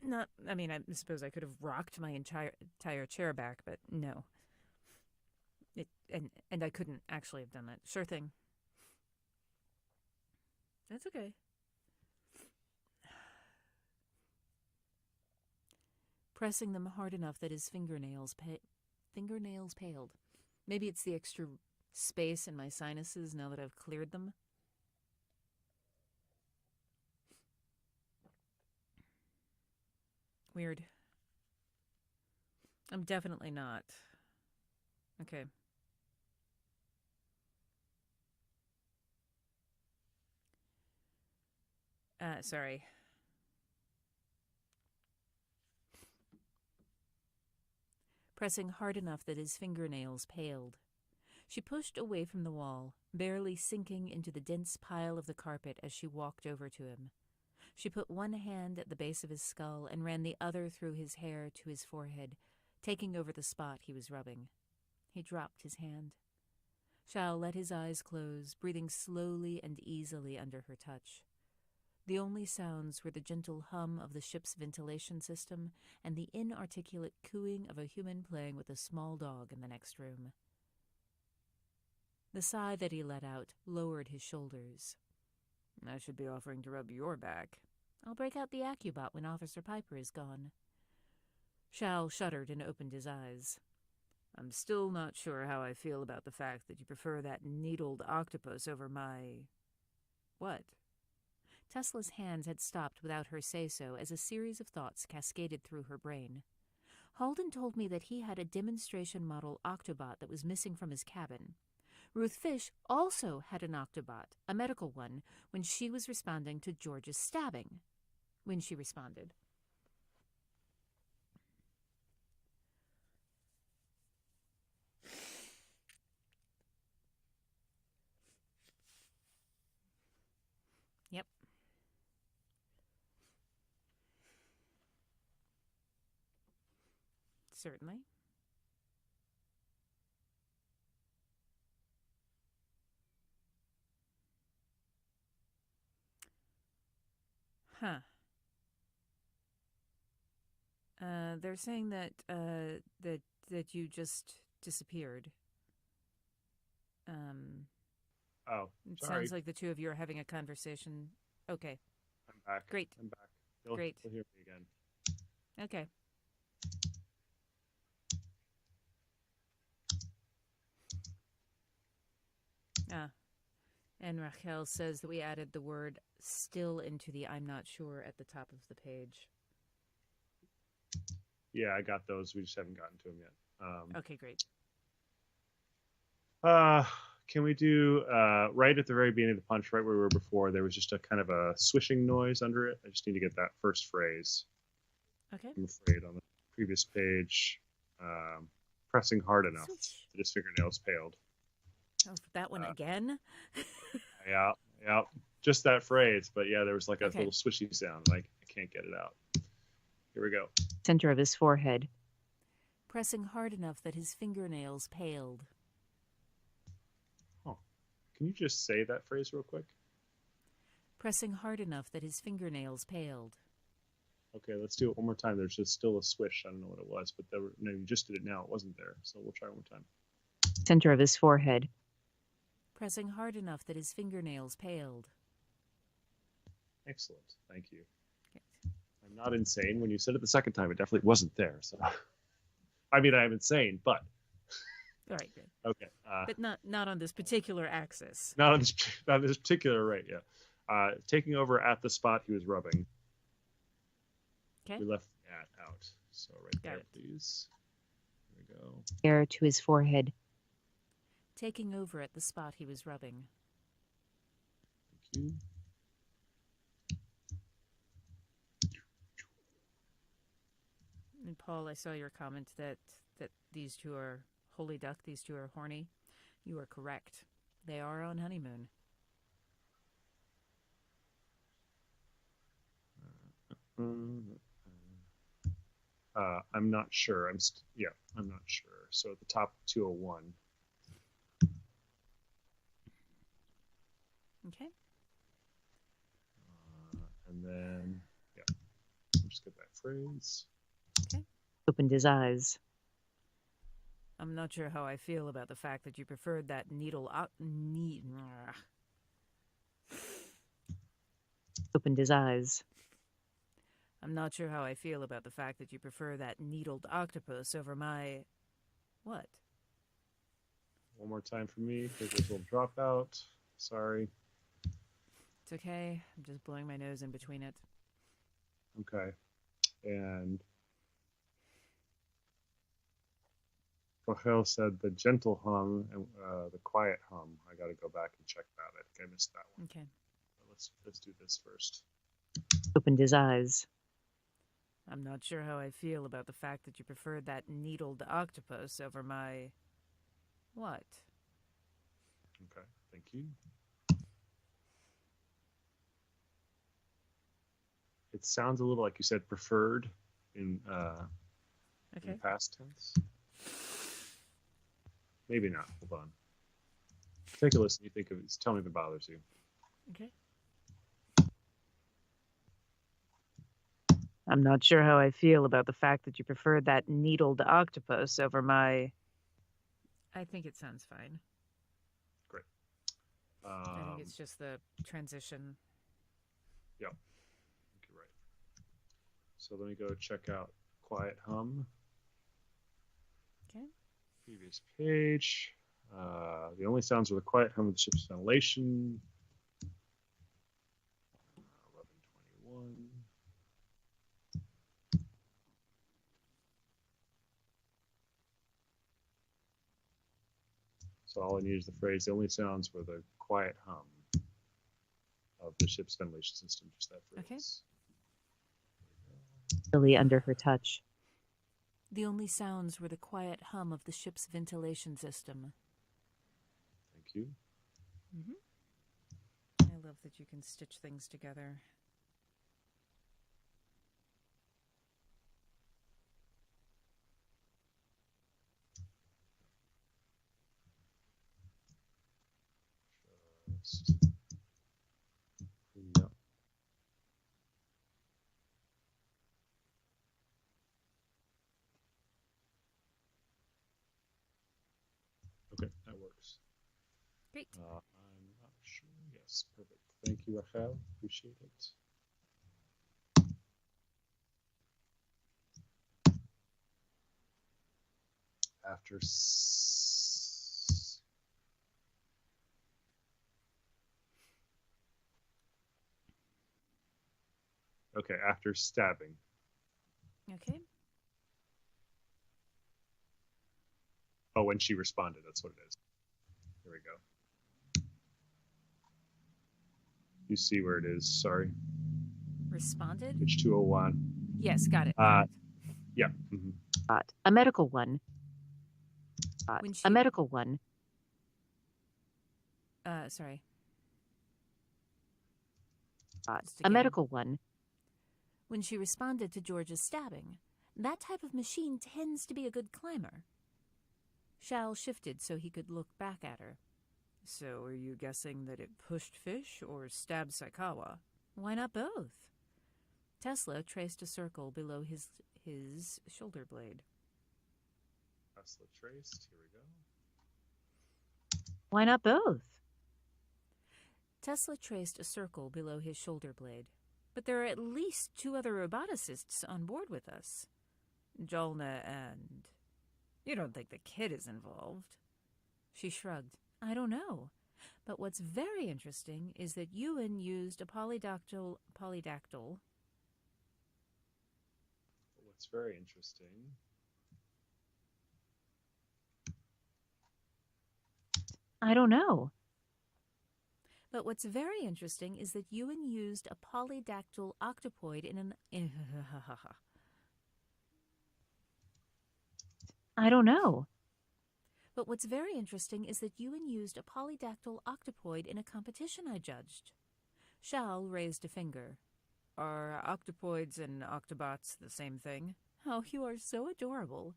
Not, I mean, I suppose I could have rocked my entire chair back, but no. And I couldn't actually have done that. Sure thing. That's okay. Pressing them hard enough that his fingernails paled. Maybe it's the extra space in my sinuses now that I've cleared them. Weird. I'm definitely not. Okay. Sorry. Pressing hard enough that his fingernails paled. She pushed away from the wall, barely sinking into the dense pile of the carpet as she walked over to him. She put one hand at the base of his skull and ran the other through his hair to his forehead, taking over the spot he was rubbing. He dropped his hand. Shao let his eyes close, breathing slowly and easily under her touch. The only sounds were the gentle hum of the ship's ventilation system and the inarticulate cooing of a human playing with a small dog in the next room. The sigh that he let out lowered his shoulders. I should be offering to rub your back. I'll break out the Accubot when Officer Piper is gone. Shao shuddered and opened his eyes. I'm still not sure how I feel about the fact that you prefer that needled octopus over my... What? Tesla's hands had stopped without her say-so as a series of thoughts cascaded through her brain. Halden told me that he had a demonstration model Octobot that was missing from his cabin. Ruth Fish also had an Octobot, a medical one, when she was responding to George's stabbing. When she responded. Yep. Certainly. Huh. They're saying that that you just disappeared. Oh, It sorry. sounds like the two of you are having a conversation. Okay. I'm back. Great. I'm back. You'll hear me again. Okay. And Rachel says that we added the word still into the I'm not sure at the top of the page. Yeah, I got those. We just haven't gotten to them yet. Okay, great. Can we do right at the very beginning of the punch, right where we were before, there was just a kind of a swishing noise under it. I just need to get that first phrase. Okay. I'm afraid on the previous page. Pressing hard enough that his fingernails paled. Oh, that one again? Yeah. Just that phrase, but yeah, there was like a little swishy sound. Like, I can't get it out. Here we go. Center of his forehead. Pressing hard enough that his fingernails paled. Oh, can you just say that phrase real quick? Pressing hard enough that his fingernails paled. Okay, let's do it one more time. There's just still a swish. I don't know what it was, but no, you just did it now. It wasn't there, so we'll try one more time. Center of his forehead. Pressing hard enough that his fingernails paled. Excellent. Thank you. Okay. I'm not insane. When you said it the second time, it definitely wasn't there. So, I mean, I am insane, but... All right, good. Okay. But not on this particular axis. Not on this particular, right, yeah. Taking over at the spot he was rubbing. Okay. We left that out. So right there, please. There we go. Air to his forehead. Taking over at the spot he was rubbing. Thank you. And Paul, I saw your comment that these two are holy duck, these two are horny. You are correct. They are on honeymoon. I'm not sure. I'm not sure. So at the top, 201. Okay. And then get that phrase. Okay. Opened his eyes. I'm not sure how I feel about the fact that you preferred that Opened his eyes. I'm not sure how I feel about the fact that you prefer that needled octopus over my... What? One more time for me, because there's a little dropout. Sorry. It's okay. I'm just blowing my nose in between it. Okay. And Rachel said the gentle hum and the quiet hum. I got to go back and check that. I think I missed that one. Okay. Let's do this first. Opened his eyes. I'm not sure how I feel about the fact that you preferred that needled octopus over my... What? Okay, thank you. It sounds a little like you said preferred in in past tense. Maybe not. Hold on. Take a listen. You think of it. Tell me if it bothers you. Okay. I'm not sure how I feel about the fact that you preferred that needled octopus over my... I think it sounds fine. Great. I think it's just the transition. Yep. I think you're right. So let me go check out quiet hum. Okay. Previous page. The only sounds were the quiet hum of the ship's ventilation. 1121. So all I need is the phrase, the only sounds were the quiet hum of the ship's ventilation system, just that phrase. Okay. Really under her touch. The only sounds were the quiet hum of the ship's ventilation system. Thank you. Mm-hmm. I love that you can stitch things together. No. Okay, that works. Great. I'm not sure. Yes, perfect. Thank you, Rachel. Appreciate it. After okay, after stabbing. Okay. Oh, when she responded, that's what it is. Here we go. You see where it is, sorry. Responded? Page 201. Yes, got it. Got it. Yeah. Mm-hmm. A medical one. A medical one. Sorry. A medical one. When she responded to George's stabbing, that type of machine tends to be a good climber. Shal shifted so he could look back at her. So are you guessing that it pushed fish or stabbed Saikawa? Why not both? Tesla traced a circle below his shoulder blade. Tesla traced. Here we go. Why not both? Tesla traced a circle below his shoulder blade. But there are at least 2 other roboticists on board with us. Jalna and... You don't think the kid is involved? She shrugged. I don't know. But what's very interesting is that Ewan used a polydactyl... What's very interesting... I don't know. But what's very interesting is that Ewan used a polydactyl octopoid in an... I don't know. But what's very interesting is that Ewan used a polydactyl octopoid in a competition I judged. Shal raised a finger. Are octopoids and octobots the same thing? Oh, you are so adorable.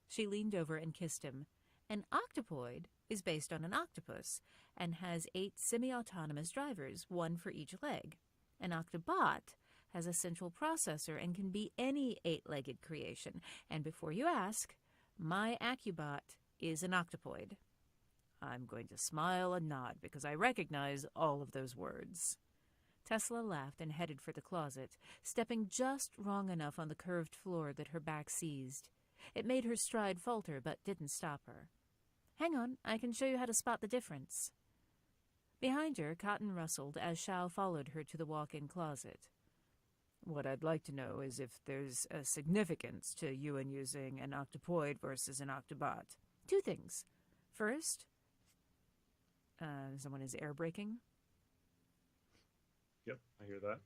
She leaned over and kissed him. An octopoid is based on an octopus and has 8 semi-autonomous drivers, 1 for each leg. An octobot has a central processor and can be any 8-legged creation. And before you ask, my Accubot is an octopoid. I'm going to smile and nod because I recognize all of those words. Tesla laughed and headed for the closet, stepping just wrong enough on the curved floor that her back seized. It made her stride falter, but didn't stop her. Hang on, I can show you how to spot the difference. Behind her, Cotton rustled as Shao followed her to the walk-in closet. What I'd like to know is if there's a significance to Yuan using an octopoid versus an octobot. 2 things. First, someone is air braking. Yep, I hear that.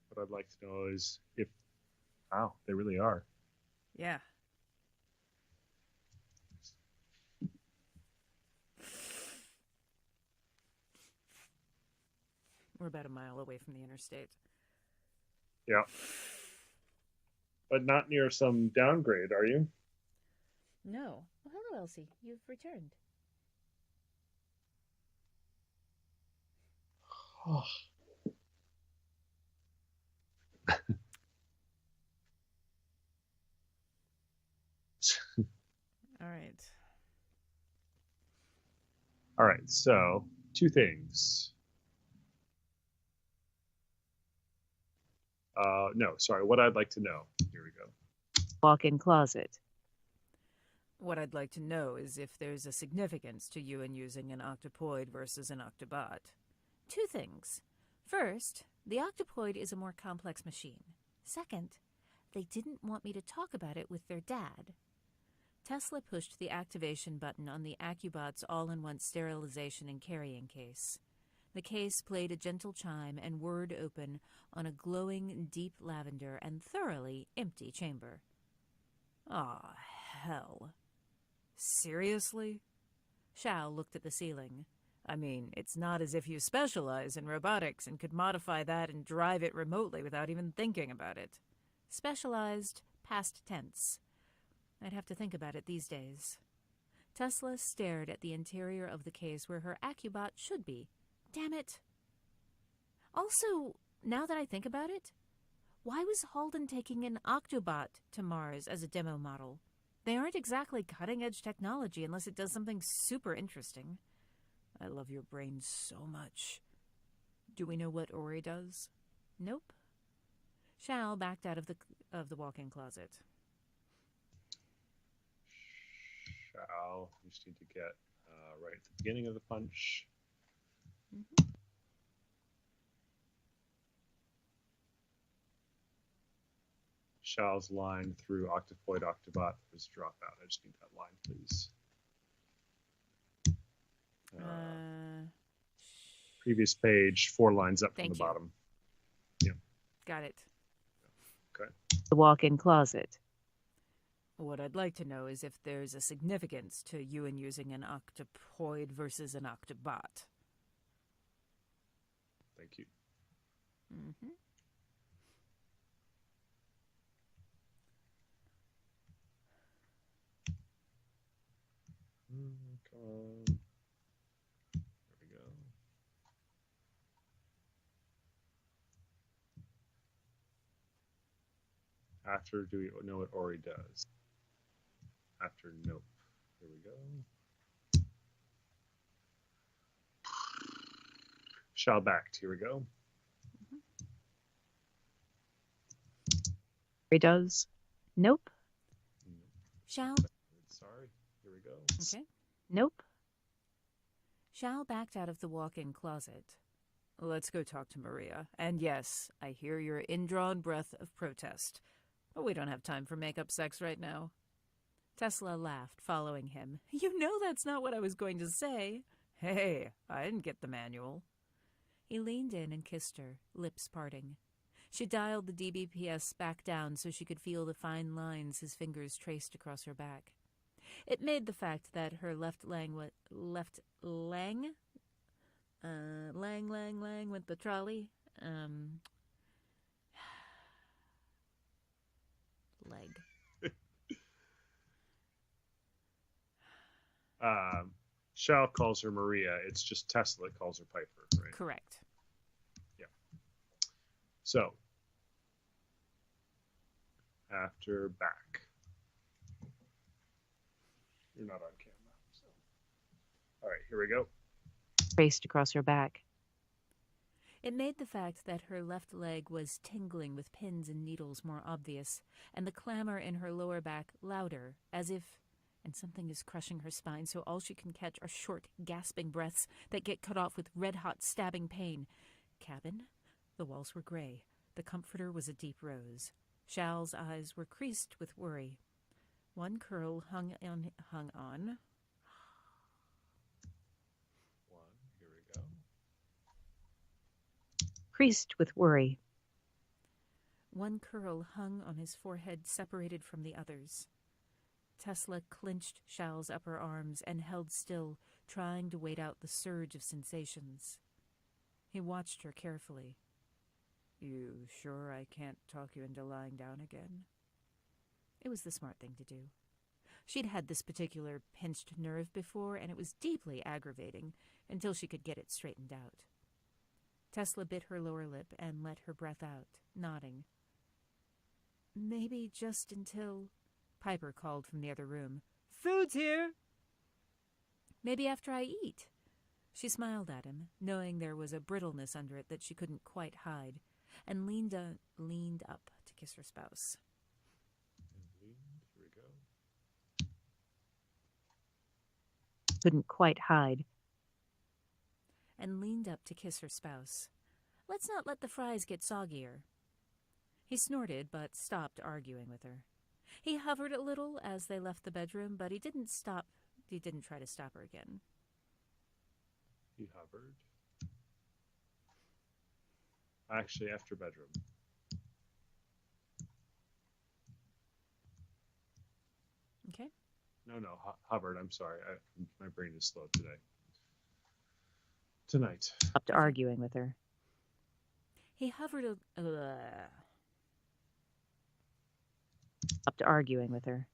What I'd like to know is if... Wow, they really are. Yeah. We're about a mile away from the interstate. Yeah. But not near some downgrade, are you? No. Well, hello, Elsie. You've returned. Oh. All right. All right, so 2 things. No, sorry, what I'd like to know. Here we go. Walk-in closet. What I'd like to know is if there's a significance to Yuan using an octopoid versus an octobot. 2 things. First, the octopoid is a more complex machine. Second, they didn't want me to talk about it with their dad. Tesla pushed the activation button on the Accubot's all-in-one sterilization and carrying case. The case played a gentle chime and whirred open on a glowing, deep lavender and thoroughly empty chamber. Aw, hell. Seriously? Shao looked at the ceiling. I mean, it's not as if you specialize in robotics and could modify that and drive it remotely without even thinking about it. Specialized, past tense. I'd have to think about it these days. Tesla stared at the interior of the case where her Accubot should be. Damn it. Also, now that I think about it, why was Halden taking an Octobot to Mars as a demo model? They aren't exactly cutting-edge technology unless it does something super interesting. I love your brain so much. Do we know what Ori does? Nope. Shao backed out of the walk-in closet. Shao, you just need to get right at the beginning of the punch. Mm-hmm. Shao's line through Octopoid Octobot was drop out. I just need that line, please. Previous page, 4 lines up from the bottom. Yeah. Got it. Okay. The walk-in closet. What I'd like to know is if there's a significance to Yuan using an octopoid versus an octobot. Thank you. Mm-hmm. Come on. There we go. After, do we know what Ori does? After, nope. Here we go. Shao backed. Here we go. He does. Nope. Shao. Sorry. Here we go. Okay. Nope. Shao backed out of the walk-in closet. Let's go talk to Maria. And yes, I hear your indrawn breath of protest. But we don't have time for make-up sex right now. Tesla laughed, following him. You know that's not what I was going to say. Hey, I didn't get the manual. He leaned in and kissed her, lips parting. She dialed the DBPS back down so she could feel the fine lines his fingers traced across her back. It made the fact that her left lang with the trolley, leg. Shal calls her Maria. It's just Tesla that calls her Piper, right? Correct. Yeah. So, after back. You're not on camera. So. All right, here we go. Traced across her back. It made the fact that her left leg was tingling with pins and needles more obvious, and the clamor in her lower back louder, as if... and something is crushing her spine, so all she can catch are short, gasping breaths that get cut off with red-hot, stabbing pain. Cabin? The walls were gray. The comforter was a deep rose. Shal's eyes were creased with worry. One curl hung on. One, here we go. Creased with worry. One curl hung on his forehead, separated from the others. Tesla clenched Shal's upper arms and held still, trying to wait out the surge of sensations. He watched her carefully. "You sure I can't talk you into lying down again?" It was the smart thing to do. She'd had this particular pinched nerve before, and it was deeply aggravating until she could get it straightened out. Tesla bit her lower lip and let her breath out, nodding. "Maybe just until..." Piper called from the other room. "Food's here!" "Maybe after I eat." She smiled at him, knowing there was a brittleness under it that she couldn't quite hide, and leaned up to kiss her spouse. Here we go. Couldn't quite hide. And leaned up to kiss her spouse. "Let's not let the fries get soggier." He snorted, but stopped arguing with her. He hovered a little as they left the bedroom, but he didn't try to stop her again. He hovered. Actually, after bedroom. Okay. No, hovered. I'm sorry. My brain is slow today. Tonight. Stopped arguing with her. He hovered Stopped arguing with her.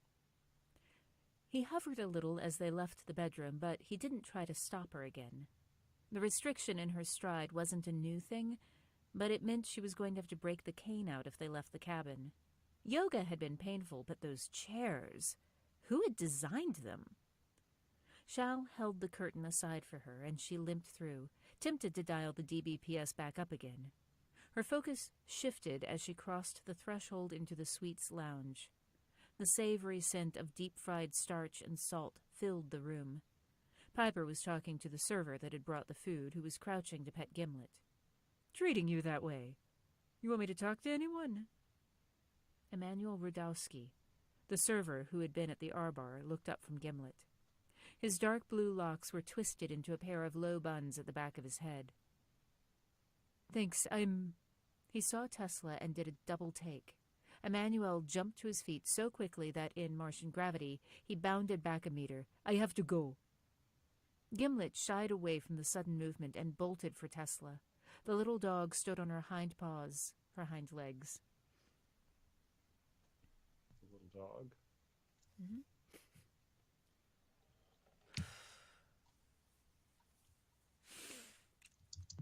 He hovered a little as they left the bedroom, but he didn't try to stop her again. The restriction in her stride wasn't a new thing, but it meant she was going to have to break the cane out if they left the cabin. Yoga had been painful, but those chairs... who had designed them? Shal held the curtain aside for her, and she limped through, tempted to dial the DBPS back up again. Her focus shifted as she crossed the threshold into the suite's lounge. The savory scent of deep-fried starch and salt filled the room. Piper was talking to the server that had brought the food, who was crouching to pet Gimlet. "Treating you that way. You want me to talk to anyone?" Emmanuel Rudowski, the server who had been at the R-bar, looked up from Gimlet. His dark blue locks were twisted into a pair of low buns at the back of his head. "Thanks, He saw Tesla and did a double take. Emmanuel jumped to his feet so quickly that in Martian gravity he bounded back a meter. "I have to go." Gimlet shied away from the sudden movement and bolted for Tesla. The little dog stood on her hind paws, her hind legs. The little dog. Mm-hmm.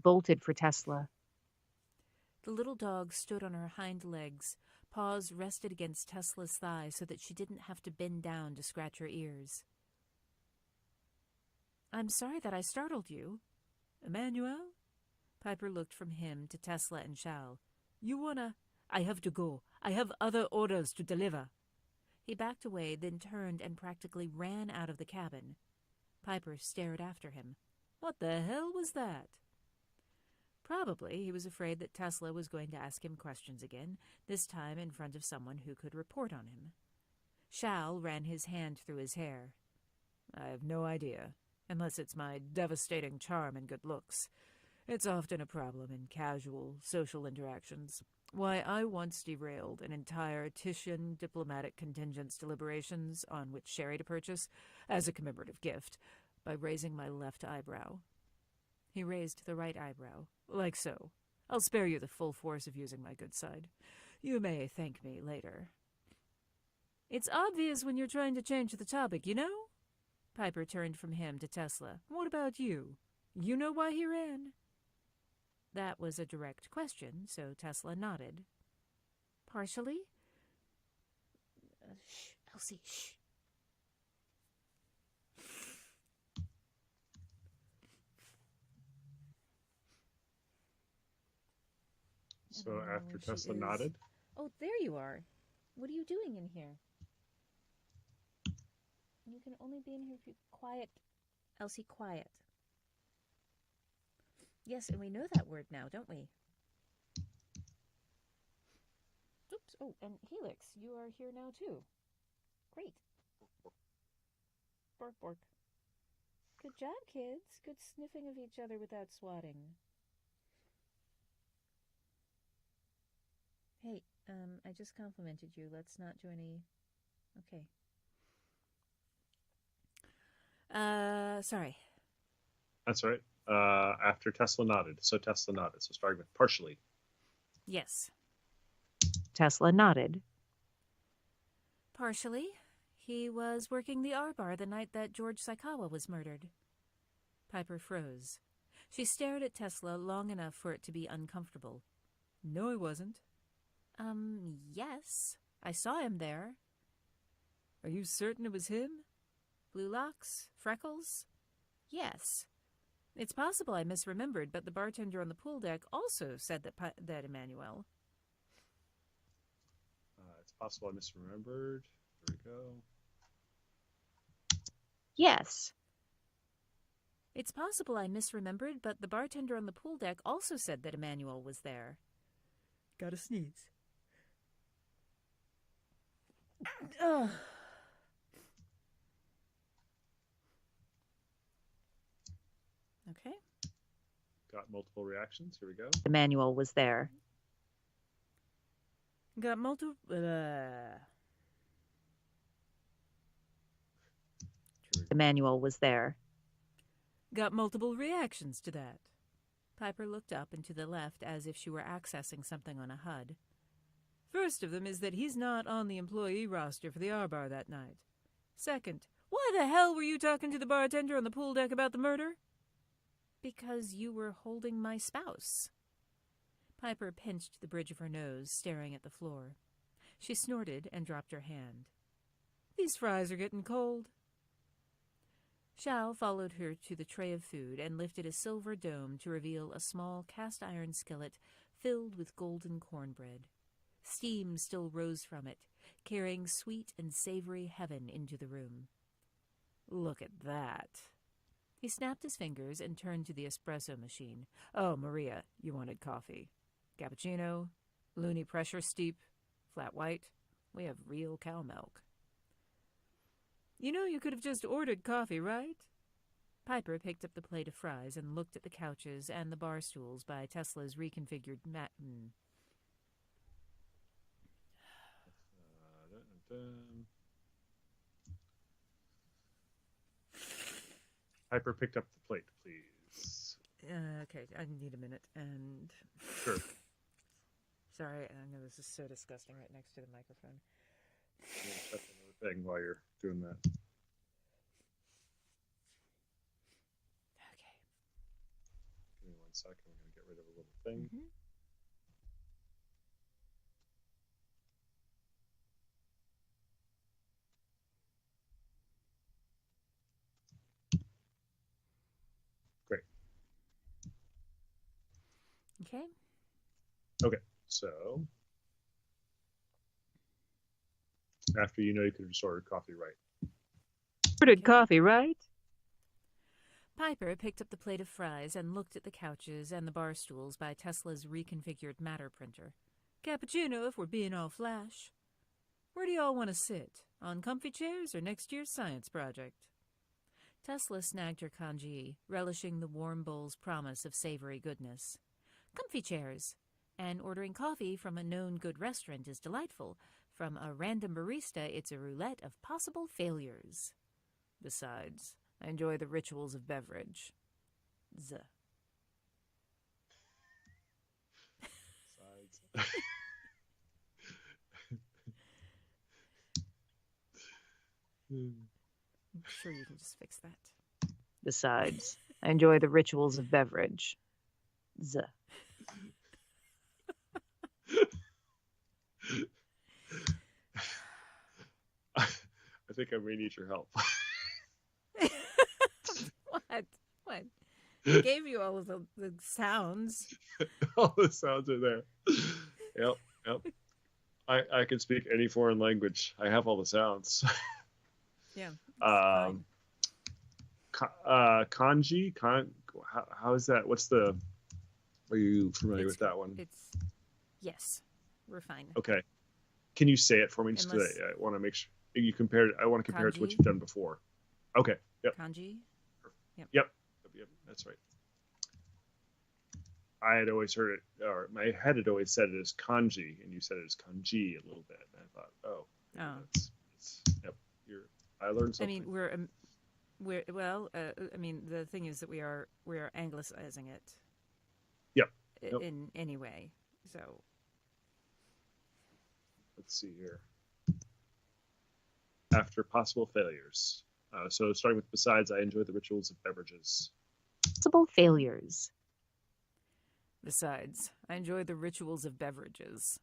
Bolted for Tesla. The little dog stood on her hind legs, paws rested against Tesla's thigh so that she didn't have to bend down to scratch her ears. "I'm sorry that I startled you." "Emmanuel?" Piper looked from him to Tesla and Shal. "You wanna..." "I have to go. I have other orders to deliver." He backed away, then turned and practically ran out of the cabin. Piper stared after him. What the hell was that? Probably he was afraid that Tesla was going to ask him questions again, this time in front of someone who could report on him. Shal ran his hand through his hair. "I have no idea, unless it's my devastating charm and good looks. It's often a problem in casual social interactions. Why, I once derailed an entire Titian diplomatic contingent's deliberations on which sherry to purchase as a commemorative gift by raising my left eyebrow." He raised the right eyebrow, like so. "I'll spare you the full force of using my good side. You may thank me later." "It's obvious when you're trying to change the topic, you know?" Piper turned from him to Tesla. What about you? You know why he ran? That was a direct question, so Tesla nodded. Partially? Shh, Elsie, shh. So after Tesla nodded? Oh, there you are. What are you doing in here? You can only be in here if you quiet. Elsie, quiet. Yes, and we know that word now, don't we? Oops. Oh, and Helix, you are here now too. Great. Bork, bork. Good job, kids. Good sniffing of each other without swatting. Hey, I just complimented you. Let's not do any... Okay. Sorry. That's right. After Tesla nodded. So Tesla nodded. So starting with partially. Yes. Tesla nodded. Partially. He was working the R-Bar the night that George Saikawa was murdered. Piper froze. She stared at Tesla long enough for it to be uncomfortable. No, I wasn't. Yes. I saw him there. Are you certain it was him? Blue locks? Freckles? Yes. It's possible I misremembered, but the bartender on the pool deck also said that Emmanuel. It's possible I misremembered. There we go. Yes. It's possible I misremembered, but the bartender on the pool deck also said that Emmanuel was there. Gotta sneeze. Ugh. Okay. Got multiple reactions. Here we go. Emmanuel was there. Got multiple... Emmanuel was there. Got multiple reactions to that. Piper looked up and to the left as if she were accessing something on a HUD. First of them is that he's not on the employee roster for the R-Bar that night. Second, why the hell were you talking to the bartender on the pool deck about the murder? Because you were holding my spouse. Piper pinched the bridge of her nose, staring at the floor. She snorted and dropped her hand. These fries are getting cold. Shao followed her to the tray of food and lifted a silver dome to reveal a small cast-iron skillet filled with golden cornbread. Steam still rose from it, carrying sweet and savory heaven into the room. Look at that. He snapped his fingers and turned to the espresso machine. Oh, Maria, you wanted coffee. Cappuccino, loony pressure steep, flat white. We have real cow milk. You know you could have just ordered coffee, right? Piper picked up the plate of fries and looked at the couches and the bar stools by Tesla's reconfigured Piper picked up the plate, please. Okay, I need a minute. And Sure. Sorry, I know this is so disgusting right next to the microphone. I'm going to check another thing while you're doing that. Okay. Give me 1 second. I'm going to get rid of a little thing. Mm-hmm. Great. Okay. Okay, so after you know you could have just ordered coffee, right? Ordered coffee, right? Piper picked up the plate of fries and looked at the couches and the bar stools by Tesla's reconfigured matter printer. Cappuccino if we're being all flash. Where do y'all want to sit? On comfy chairs or next year's science project? Tesla snagged her kanji, relishing the warm bowl's promise of savory goodness. Comfy chairs. And ordering coffee from a known good restaurant is delightful. From a random barista, it's a roulette of possible failures. Besides, I enjoy the rituals of beverage. Z. Besides. Sure, you can just fix that. Besides, I enjoy the rituals of beverage. I think I may need your help. What? What? I gave you all of the sounds. All the sounds are there. Yep. I can speak any foreign language. I have all the sounds. Yeah. Fine. Kanji? How is that? Are you familiar with that one? Yes. We're fine. Okay. Can you say it for me? Just Unless, I want to make sure you compare it. I want to compare it to what kanji? you've done before. Okay. Yep. Kanji? Yep. That's right. I had always heard it, or my head had always said it as kanji, and you said it as kanji a little bit. And I thought, yep. I learned something. I mean, the thing is that we are anglicizing it. Yep. In any way. So. Let's see here. After possible failures. So starting with besides, I enjoy the rituals of beverages. Possible failures. Besides, I enjoy the rituals of beverages.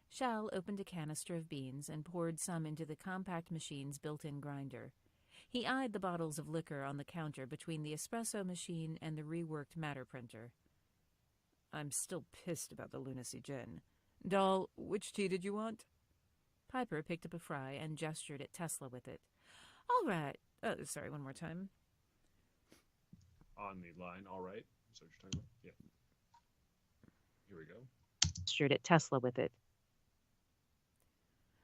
Shal opened a canister of beans and poured some into the compact machine's built-in grinder. He eyed the bottles of liquor on the counter between the espresso machine and the reworked matter printer. I'm still pissed about the lunacy gin. Doll, which tea did you want? Piper picked up a fry and gestured at Tesla with it. All right. Oh, sorry, one more time. On the line, all right. Is that what you're talking about? Yeah. Here we go. Gestured at Tesla with it.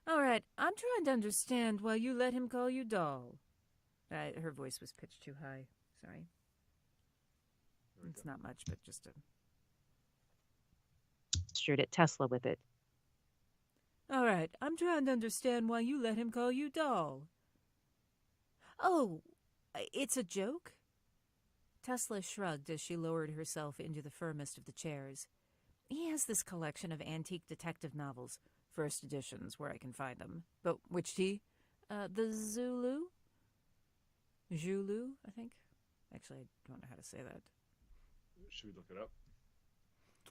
All right, I'm trying to understand why you let him call you Doll. Her voice was pitched too high. Sorry. It's not much, but just a... Gestured at Tesla with it. All right, I'm trying to understand why you let him call you Doll. Oh, it's a joke? Tesla shrugged as she lowered herself into the firmest of the chairs. He has this collection of antique detective novels, first editions, where I can find them. But which tea? The Zulu? Zulu, I think. Actually, I don't know how to say that. Should we look it up?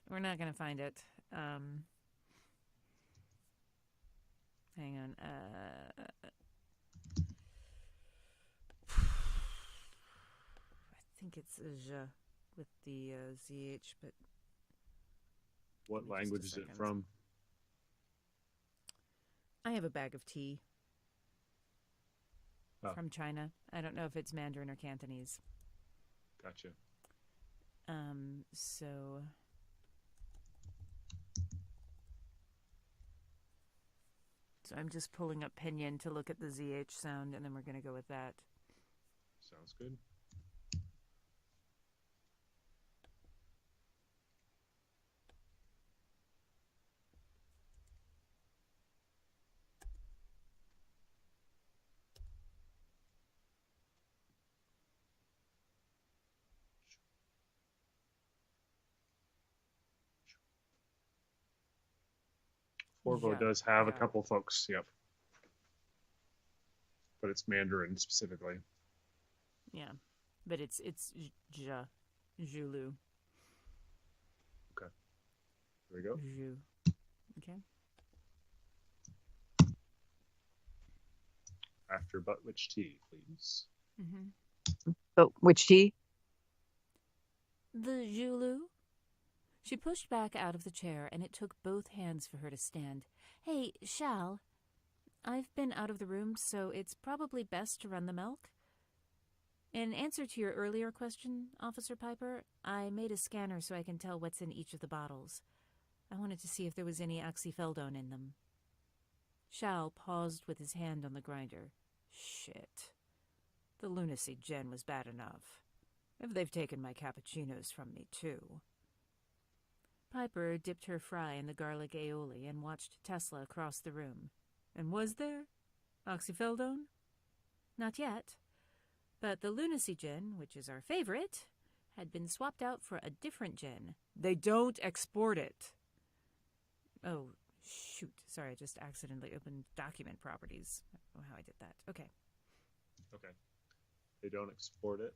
We're not going to find it. Hang on. I think it's Zha with the ZH, but... What language is it from? I have a bag of tea. From China. I don't know if it's Mandarin or Cantonese. Gotcha. So I'm just pulling up Pinyin to look at the ZH sound, and then we're going to go with that. Sounds good. Forvo does have a couple folks, yep. But it's Mandarin specifically. Yeah, but it's Zha, Zulu. Okay. There we go. Zhu. Okay. After but which tea, please? Mm-hmm. But which tea? The Zulu. She pushed back out of the chair, and it took both hands for her to stand. Hey, Shal, I've been out of the room, so it's probably best to run the milk. In answer to your earlier question, Officer Piper, I made a scanner so I can tell what's in each of the bottles. I wanted to see if there was any oxyfeldone in them. Shal paused with his hand on the grinder. Shit. The lunacy gin was bad enough. If they've taken my cappuccinos from me, too. Piper dipped her fry in the garlic aioli and watched Tesla across the room. And was there? Oxyfeldone? Not yet. But the lunacy gin, which is our favorite, had been swapped out for a different gin. They don't export it. Oh, shoot. Sorry, I just accidentally opened document properties. I don't know how I did that. Okay. Okay. They don't export it.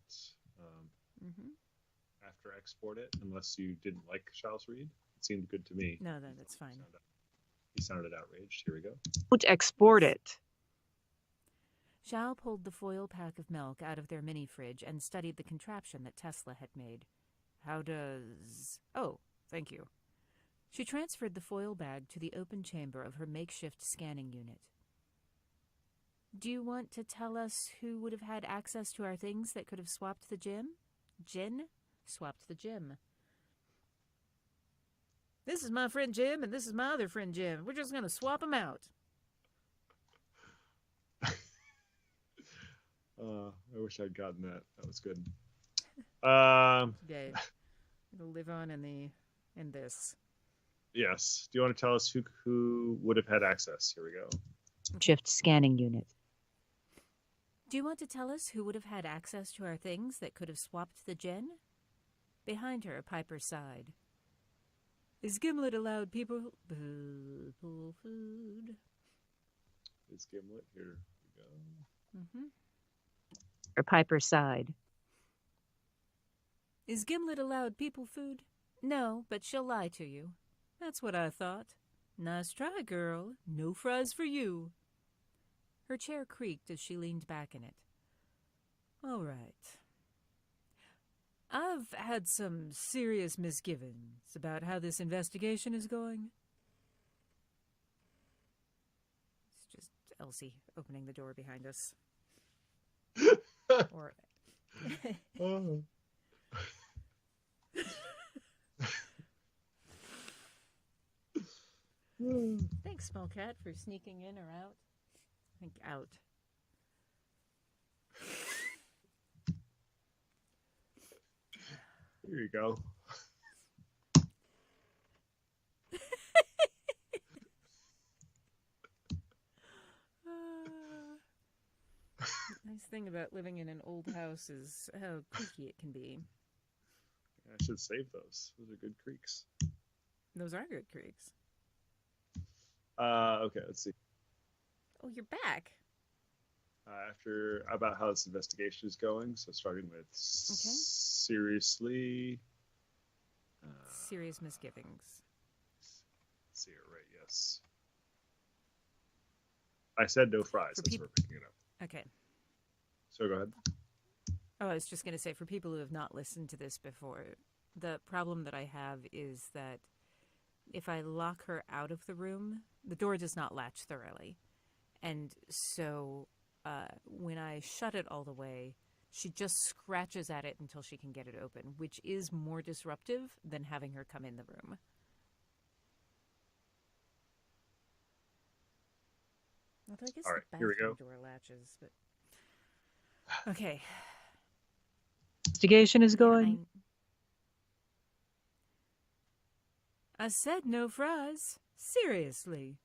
After export it, unless you didn't like Charles Reed. It seemed good to me. No, that's fine. He sounded outraged. Here we go. Don't export it. Xiao pulled the foil pack of milk out of their mini-fridge and studied the contraption that Tesla had made. How does... Oh, thank you. She transferred the foil bag to the open chamber of her makeshift scanning unit. Do you want to tell us who would have had access to our things that could have swapped the gym? Jin? Swapped the gym. This is my friend Jim, and this is my other friend Jim. We're just going to swap them out. I wish I'd gotten that. That was good. Okay. It'll live on in this. Yes. Do you want to tell us who would have had access? Here we go. Shift scanning unit. Do you want to tell us who would have had access to our things that could have swapped the gin? Behind her, Piper sighed. Is Gimlet allowed people food? Is Gimlet? Here we go. Or Piper sighed. Is Gimlet allowed people food? No, but she'll lie to you. That's what I thought. Nice try, girl. No fries for you. Her chair creaked as she leaned back in it. All right. I've had some serious misgivings about how this investigation is going. It's just Elsie opening the door behind us. Or... Oh. Thanks, Small Cat, for sneaking in or out. I think out. Here you go. Nice thing about living in an old house is how creaky it can be. I should save those. Those are good creaks. Those are good creaks. Okay, let's see. Oh, you're back. After about how this investigation is going, so starting with seriously. Serious misgivings. See it right? Yes. I said no fries. That's where we're picking it up. Okay. So go ahead. Oh, I was just going to say, for people who have not listened to this before, the problem that I have is that if I lock her out of the room, the door does not latch thoroughly. And so when I shut it all the way, she just scratches at it until she can get it open, which is more disruptive than having her come in the room. Although I guess all right, the here we go. bathroom door latches, but... Okay. Investigation is going. I said no fries. Seriously.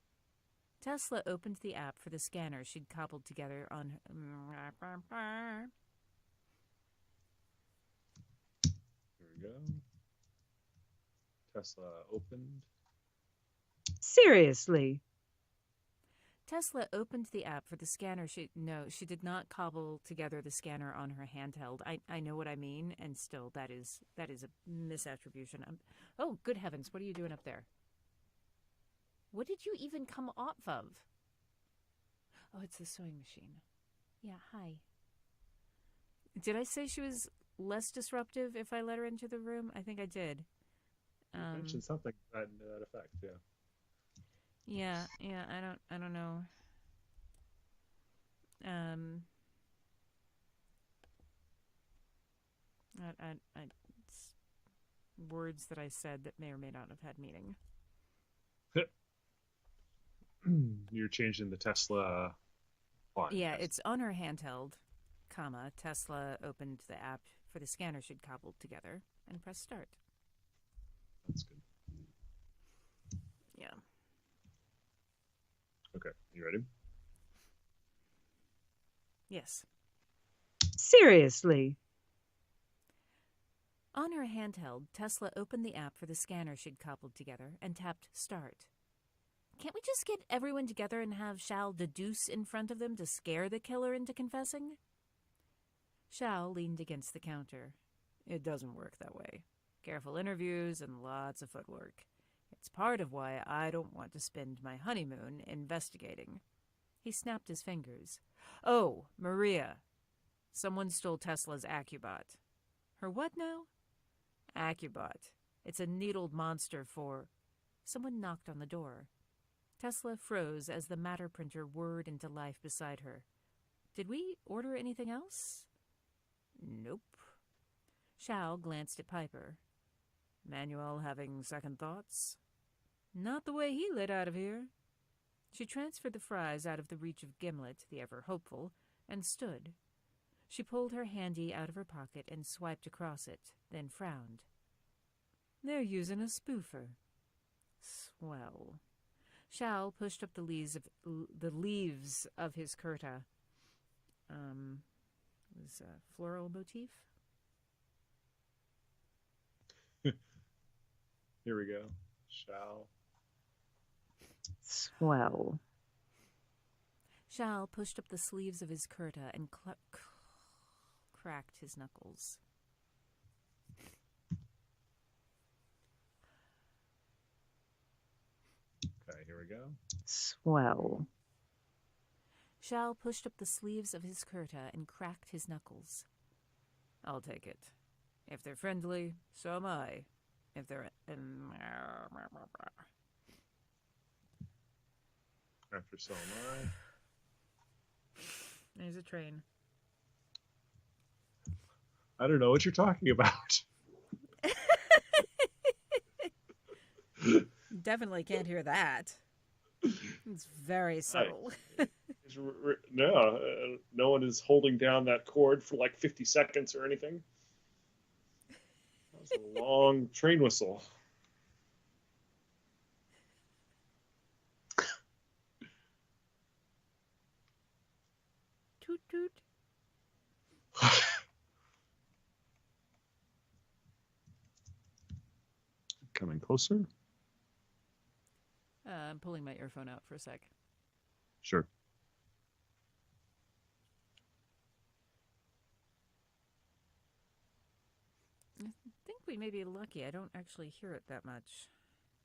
Tesla opened the app for the scanner she'd cobbled together on her... Here we go. Tesla opened. Seriously. Tesla opened the app for the scanner. She did not cobble together the scanner on her handheld. I know what I mean, and still that is a misattribution. Oh, good heavens, what are you doing up there? What did you even come off of? Oh, it's the sewing machine. Yeah, hi. Did I say she was less disruptive if I let her into the room? I think I did. You mentioned something to that effect, yeah. Yeah, I don't know. It's words that I said that may or may not have had meaning. You're changing the Tesla font. Yeah, yes. it's on her handheld, comma, Tesla opened the app for the scanner she'd cobbled together and pressed start. That's good. Yeah. Okay, you ready? Yes. Seriously. On her handheld, Tesla opened the app for the scanner she'd cobbled together and tapped start. Can't we just get everyone together and have Shal deduce in front of them to scare the killer into confessing? Shao leaned against the counter. It doesn't work that way. Careful interviews and lots of footwork. It's part of why I don't want to spend my honeymoon investigating. He snapped his fingers. Oh, Maria. Someone stole Tesla's Accubot. Her what now? Accubot. It's a needled monster for... Someone knocked on the door. Tesla froze as the matter printer whirred into life beside her. Did we order anything else? Nope. Shao glanced at Piper. Manuel having second thoughts? Not the way he lit out of here. She transferred the fries out of the reach of Gimlet, the ever-hopeful, and stood. She pulled her handy out of her pocket and swiped across it, then frowned. They're using a spoofer. Swell. Shao pushed up the leaves of his kurta. It was a floral motif. Here we go. Shao. Swell. Shao pushed up the sleeves of his kurta and cracked his knuckles. Okay, here we go. Swell. Shao pushed up the sleeves of his kurta and cracked his knuckles. I'll take it. If they're friendly, so am I. If they're... After so am There's a train. I don't know what you're talking about. Definitely can't hear that. It's very subtle. No, no one is holding down that cord for like 50 seconds or anything. That was a long train whistle. Toot toot. Coming closer? I'm pulling my earphone out for a sec. Sure. I think we may be lucky. I don't actually hear it that much.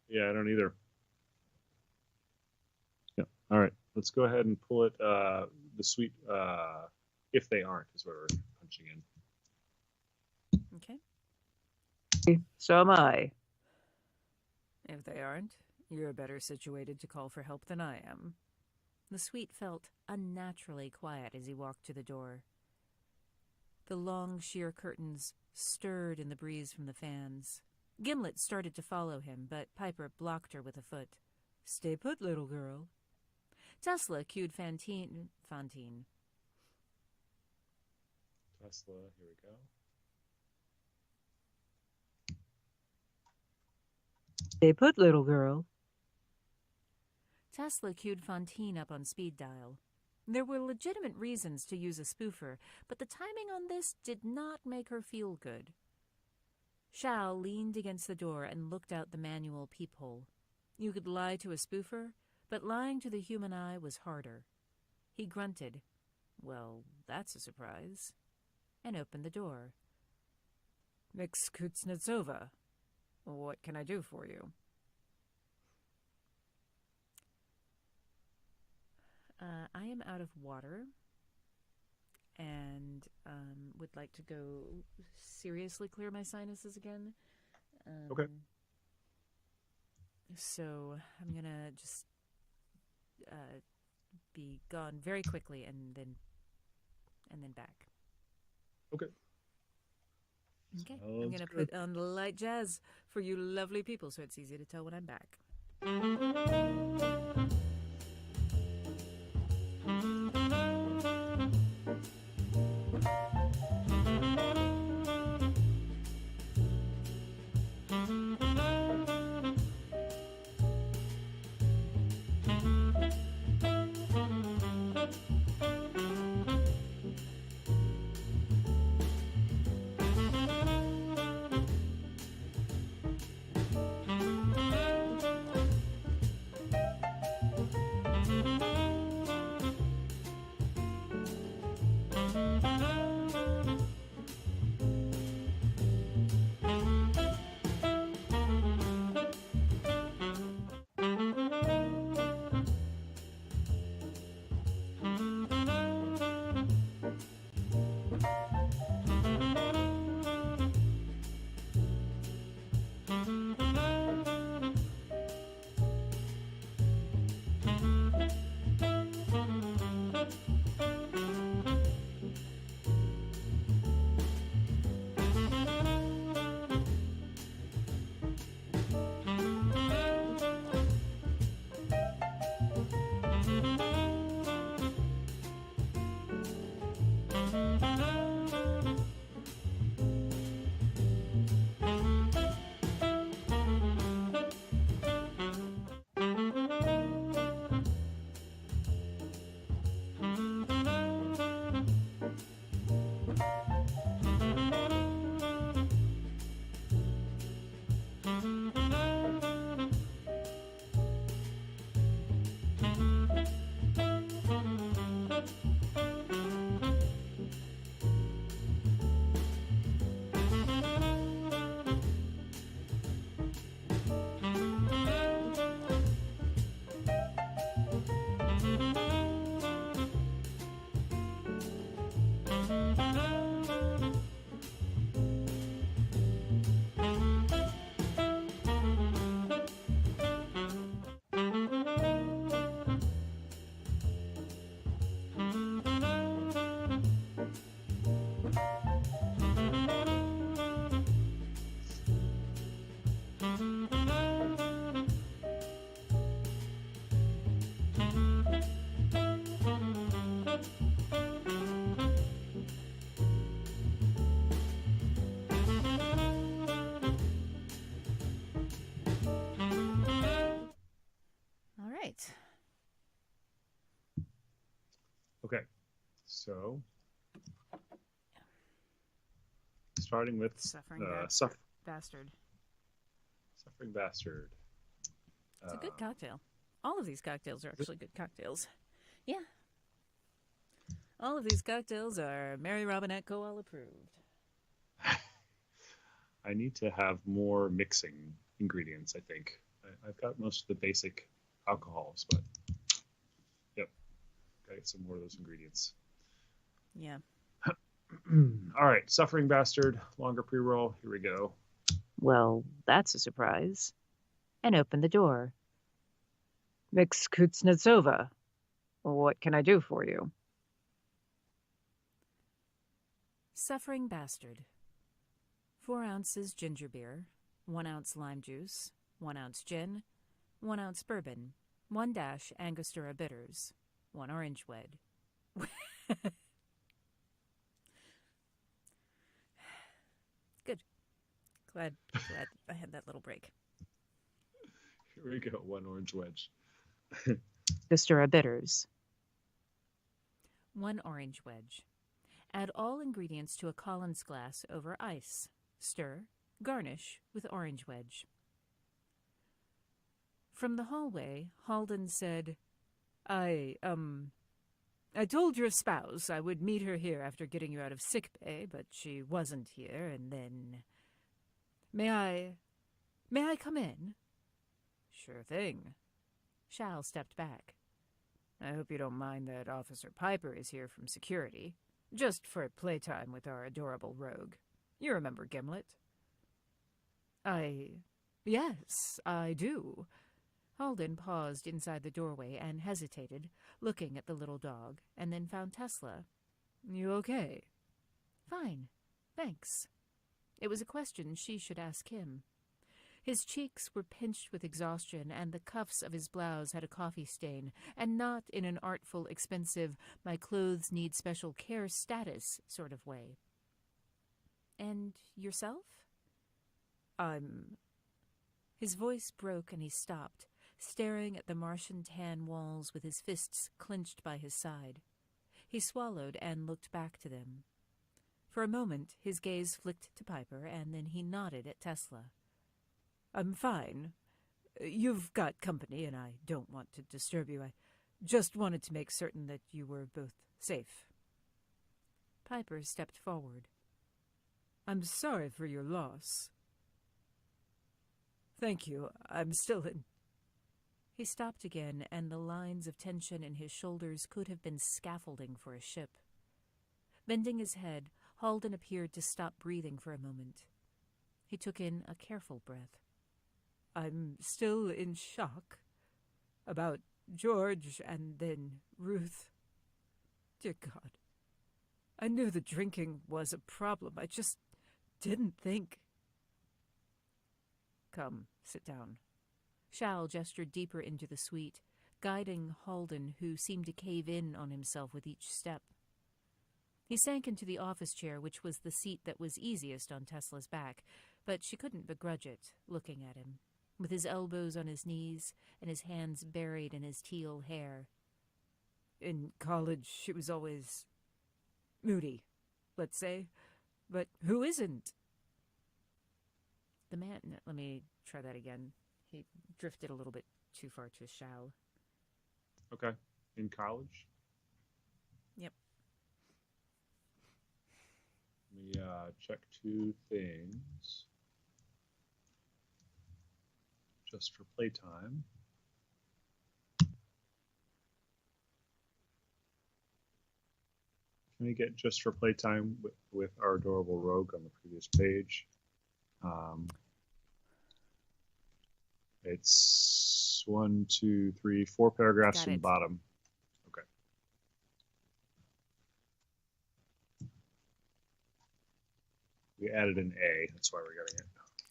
Yeah, I don't either. Yeah. All right. Let's go ahead and pull it. The suite, if they aren't, is what we're punching in. Okay. So am I. If they aren't, you're better situated to call for help than I am. The suite felt unnaturally quiet as he walked to the door. The long, sheer curtains stirred in the breeze from the fans. Gimlet started to follow him, but Piper blocked her with a foot. Stay put, little girl. Tesla cued Fantine. Tesla, here we go. Stay put, little girl. Tesla cued Fantine up on speed dial. There were legitimate reasons to use a spoofer, but the timing on this did not make her feel good. Shao leaned against the door and looked out the manual peephole. You could lie to a spoofer, but lying to the human eye was harder. He grunted, well, that's a surprise, and opened the door. Mix Kuznetsova, what can I do for you? I am out of water and would like to go seriously clear my sinuses again. Okay. So I'm going to just be gone very quickly and then back. Okay. Okay. I'm going to put on the light jazz for you lovely people so it's easy to tell when I'm back. All right. Okay, so starting with Suffering Bastard. Suffering Bastard. It's a good cocktail. All of these cocktails are actually good cocktails. Yeah. All of these cocktails are Mary Robinette Kowal approved. I need to have more mixing ingredients, I think. I've got most of the basic alcohols, but yep, gotta get some more of those ingredients. Yeah. All right, Suffering Bastard, longer pre-roll. Here we go. Well, that's a surprise. And opened the door. Miss Kuznetsova, what can I do for you? Suffering Bastard. 4 ounces ginger beer, 1 ounce lime juice, 1 ounce gin, 1 ounce bourbon, 1 dash Angostura bitters, 1 orange wed. Good. Glad I had that little break. Here we go, 1 orange wedge. Angostura bitters. 1 orange wedge. Add all ingredients to a Collins glass over ice. Stir. Garnish with orange wedge. From the hallway, Halden said, I told your spouse I would meet her here after getting you out of sick bay, but she wasn't here, and then... May I come in? Sure thing. Shal stepped back. I hope you don't mind that Officer Piper is here from security, just for playtime with our adorable rogue. You remember Gimlet? Yes, I do. Halden paused inside the doorway and hesitated, looking at the little dog, and then found Tesla. You okay? Fine, thanks. It was a question she should ask him. His cheeks were pinched with exhaustion, and the cuffs of his blouse had a coffee stain, and not in an artful, expensive, my clothes need special care status sort of way. And yourself? His voice broke and he stopped, staring at the Martian tan walls with his fists clenched by his side. He swallowed and looked back to them. For a moment, his gaze flicked to Piper, and then he nodded at Tesla. I'm fine. You've got company, and I don't want to disturb you. I just wanted to make certain that you were both safe. Piper stepped forward. I'm sorry for your loss. Thank you. I'm still in... He stopped again, and the lines of tension in his shoulders could have been scaffolding for a ship. Bending his head, Halden appeared to stop breathing for a moment. He took in a careful breath. I'm still in shock. About George and then Ruth. Dear God. I knew the drinking was a problem. I just didn't think. Come, sit down. Shal gestured deeper into the suite, guiding Halden, who seemed to cave in on himself with each step. He sank into the office chair, which was the seat that was easiest on Tesla's back, but she couldn't begrudge it, looking at him, with his elbows on his knees and his hands buried in his teal hair. In college, she was always moody, let's say, but who isn't? The man, let me try that again. He drifted a little bit too far to shall. Okay. In college? Yep. Let me check two things. Just for playtime. Can we get just for playtime with our adorable rogue on the previous page? It's 1, 2, 3, 4 paragraphs from the bottom. Okay. We added an A. That's why we're getting it.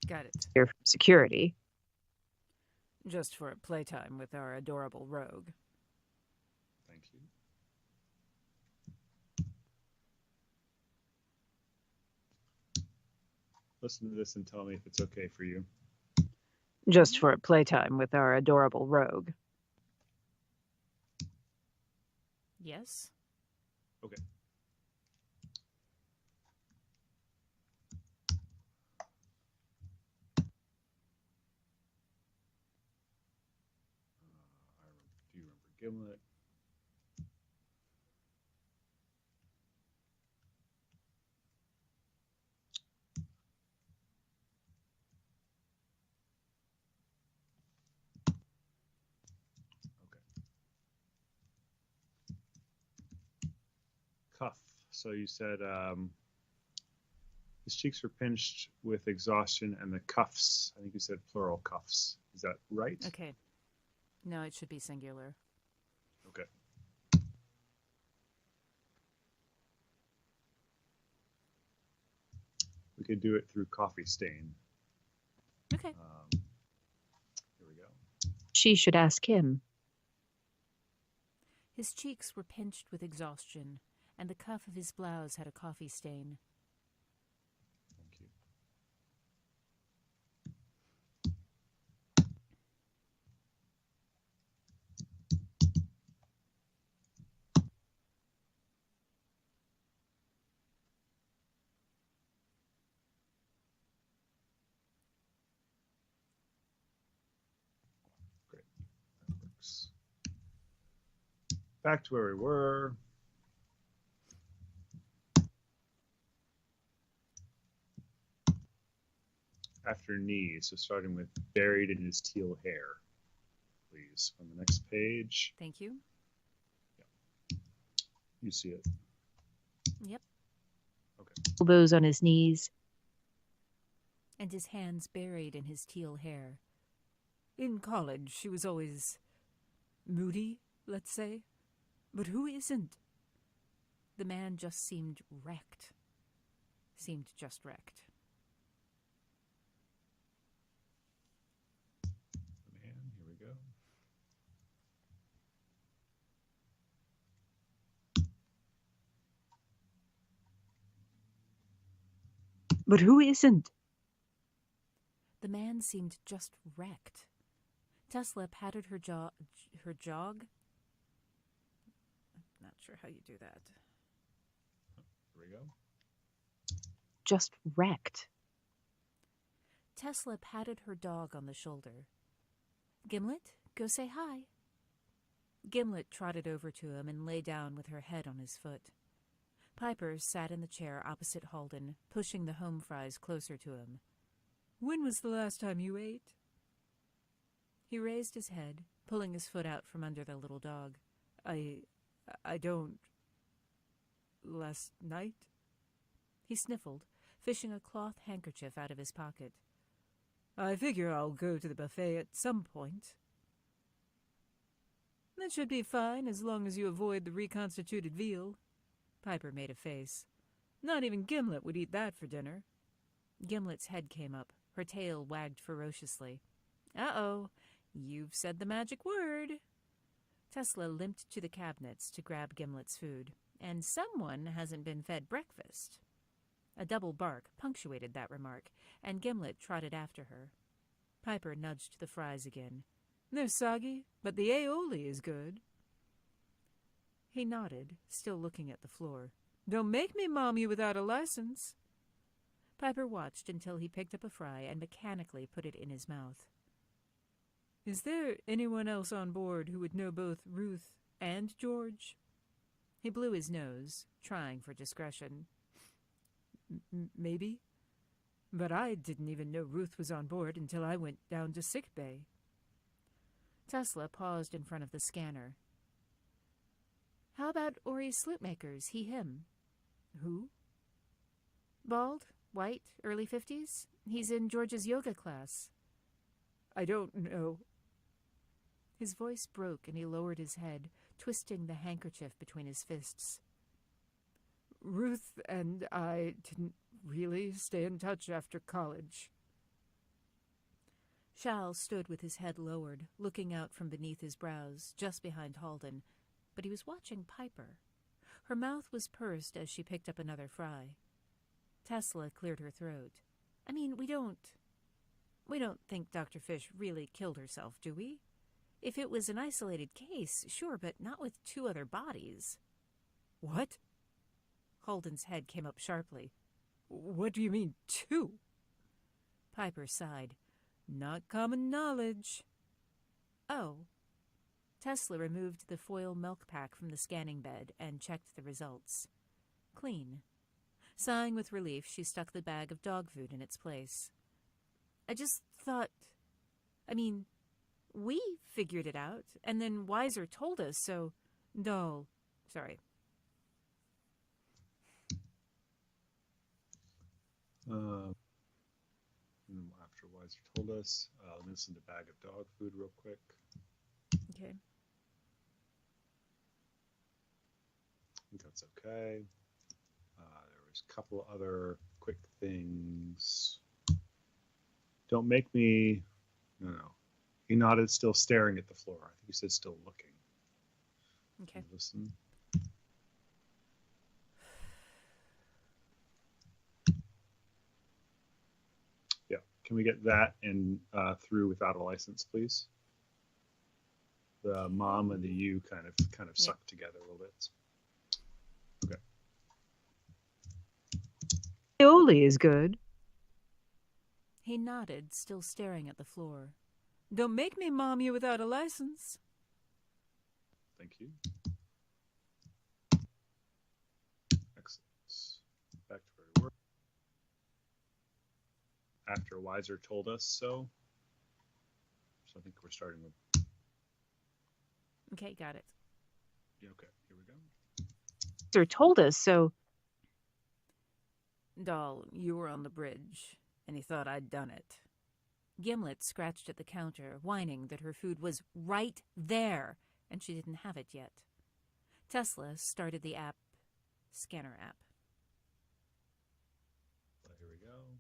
Got it. Here for security. Just for playtime with our adorable rogue. Thank you. Listen to this and tell me if it's okay for you. Just for playtime with our adorable rogue. Yes. Okay. Do you remember Gimlet? Cuff. So you said his cheeks were pinched with exhaustion and the cuffs. I think you said plural cuffs. Is that right? Okay. No, it should be singular. Okay. We could do it through coffee stain. Okay. Here we go. She should ask him. His cheeks were pinched with exhaustion, and the cuff of his blouse had a coffee stain. Thank you. Great. That works. Back to where we were. After knees, so starting with buried in his teal hair, please. On the next page. Thank you. Yeah. You see it. Yep. Okay. Elbows on his knees. And his hands buried in his teal hair. In college, she was always moody, let's say. But who isn't? The man just seemed wrecked. Seemed just wrecked. Man, here we go. But who isn't? The man seemed just wrecked. Tesla patted her jog. I'm not sure how you do that. Here we go. Just wrecked. Tesla patted her dog on the shoulder. Gimlet, go say hi. Gimlet trotted over to him and lay down with her head on his foot. Piper sat in the chair opposite Halden, pushing the home fries closer to him. When was the last time you ate? He raised his head, pulling his foot out from under the little dog. I don't... Last night? He sniffled, fishing a cloth handkerchief out of his pocket. I figure I'll go to the buffet at some point. That should be fine as long as you avoid the reconstituted veal. Piper made a face. Not even Gimlet would eat that for dinner. Gimlet's head came up. Her tail wagged ferociously. Uh-oh, you've said the magic word. Tesla limped to the cabinets to grab Gimlet's food. And someone hasn't been fed breakfast. A double bark punctuated that remark, and Gimlet trotted after her. Piper nudged the fries again. They're soggy, but the aioli is good. He nodded, still looking at the floor. Don't make me mom you without a license. Piper watched until he picked up a fry and mechanically put it in his mouth. Is there anyone else on board who would know both Ruth and George? He blew his nose, trying for discretion. Maybe. But I didn't even know Ruth was on board until I went down to sick bay. Tesla paused in front of the scanner. How about Ori's sloopmakers, he, him? Who? Bald, white, early 50s? He's in George's yoga class. I don't know. His voice broke and he lowered his head, twisting the handkerchief between his fists. Ruth and I didn't really stay in touch after college. Shal stood with his head lowered, looking out from beneath his brows, just behind Halden, but he was watching Piper. Her mouth was pursed as she picked up another fry. Tesla cleared her throat. I mean, we don't think Dr. Fish really killed herself, do we? If it was an isolated case, sure, but not with two other bodies. What? Holden's head came up sharply. What do you mean, two? Piper sighed. Not common knowledge. Oh. Tesla removed the foil milk pack from the scanning bed and checked the results. Clean. Sighing with relief, she stuck the bag of dog food in its place. I just thought... we figured it out, and then Weiser told us, so... No, sorry. After Weiser told us, let me listen to bag of dog food real quick. Okay. I think that's okay. There was a couple other quick things. Don't make me... No. He nodded, still staring at the floor. I think he said still looking. Okay. Listen. Yeah. Can we get that and through without a license, please? The mom and the you kind of suck together a little bit. Okay. Aioli is good. He nodded, still staring at the floor. Don't make me mom you without a license. Thank you. Excellent. Back to where we were. After Weiser told us so. So I think we're starting with... Okay, got it. Yeah, okay, here we go. Sir told us so. Doll, you were on the bridge, and he thought I'd done it. Gimlet scratched at the counter, whining that her food was right there, and she didn't have it yet. Tesla started the scanner app. So here we go.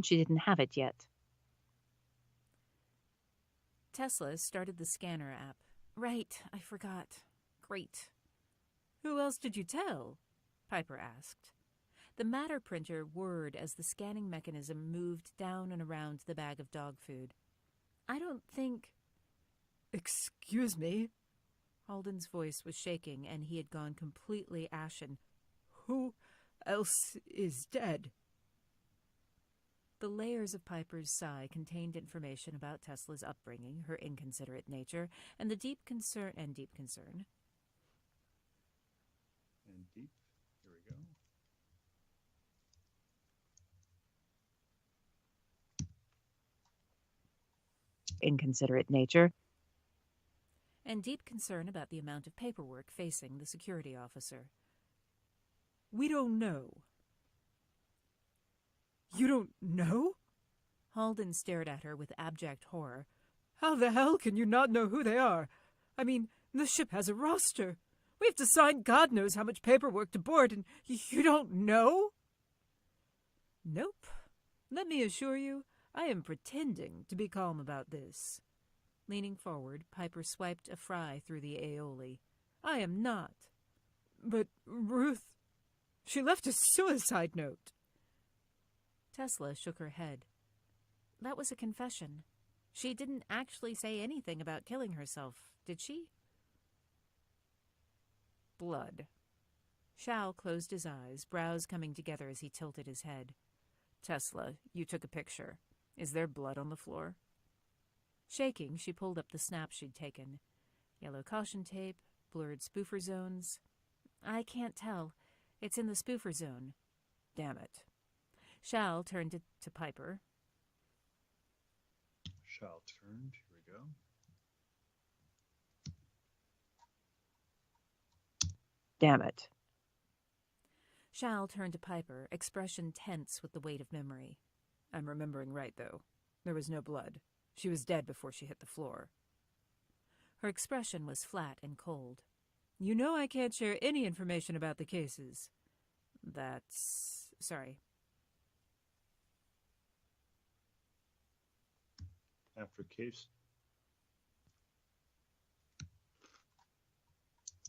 She didn't have it yet. Tesla started the scanner app. Right, I forgot. Great. Who else did you tell? Piper asked. The matter printer whirred as the scanning mechanism moved down and around the bag of dog food. I don't think... Excuse me? Halden's voice was shaking, and he had gone completely ashen. Who else is dead? The layers of Piper's sigh contained information about Tesla's upbringing, her inconsiderate nature, and deep concern. And deep. Here we go. Inconsiderate nature. And deep concern about the amount of paperwork facing the security officer. We don't know. You don't know? Halden stared at her with abject horror. How the hell can you not know who they are? I mean, the ship has a roster. We have to sign God knows how much paperwork to board, and you don't know? Nope. Let me assure you, I am pretending to be calm about this. Leaning forward, Piper swiped a fry through the aioli. I am not. But Ruth, she left a suicide note. Tesla shook her head. That was a confession. She didn't actually say anything about killing herself, did she? Blood. Shao closed his eyes, brows coming together as he tilted his head. Tesla, you took a picture. Is there blood on the floor? Shaking, she pulled up the snap she'd taken. Yellow caution tape, blurred spoofer zones. I can't tell. It's in the spoofer zone. Damn it. Shao turned to Piper. Shao turned. Here we go. Damn it. Shao turned to Piper, expression tense with the weight of memory. I'm remembering right, though. There was no blood. She was dead before she hit the floor. Her expression was flat and cold. You know I can't share any information about the cases. That's... sorry. After case.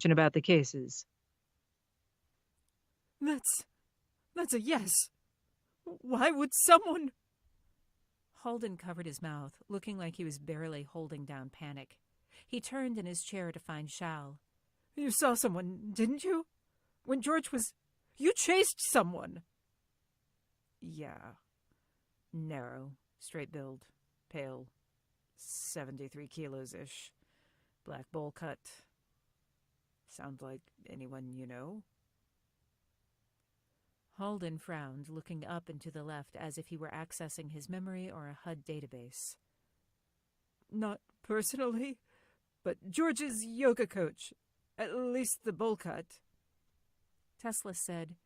About the cases. That's a yes. Why would someone... Halden covered his mouth, looking like he was barely holding down panic. He turned in his chair to find Shao. You saw someone, didn't you? When George was... You chased someone! Yeah. Narrow, straight build, pale, 73 kilos-ish, black bowl cut. Sound like anyone you know? Halden frowned, looking up and to the left as if he were accessing his memory or a HUD database. Not personally, but George's yoga coach. At least the bowl cut. Tesla said,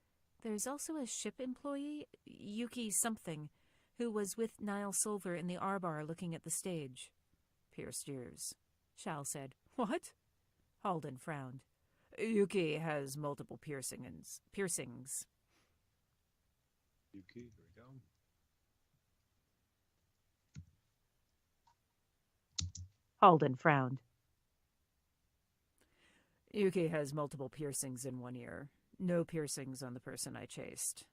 There's also a ship employee, Yuki something, who was with Niall Silver in the R-bar looking at the stage. Pierced ears. Shao said, What? Halden frowned. Yuki has multiple piercings. Yuki, here we go. Halden frowned. Yuki has multiple piercings in one ear. No piercings on the person I chased.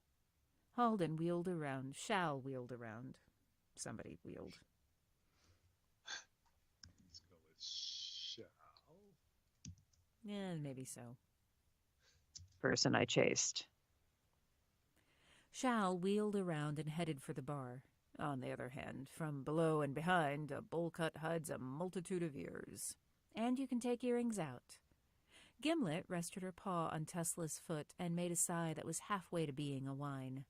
Halden wheeled around. Shao wheeled around. Somebody wheeled. Let's go with Shao. Yeah, maybe so. Person I chased. Shao wheeled around and headed for the bar. On the other hand, from below and behind, a bowl cut hides a multitude of ears. And you can take earrings out. Gimlet rested her paw on Tesla's foot and made a sigh that was halfway to being a whine.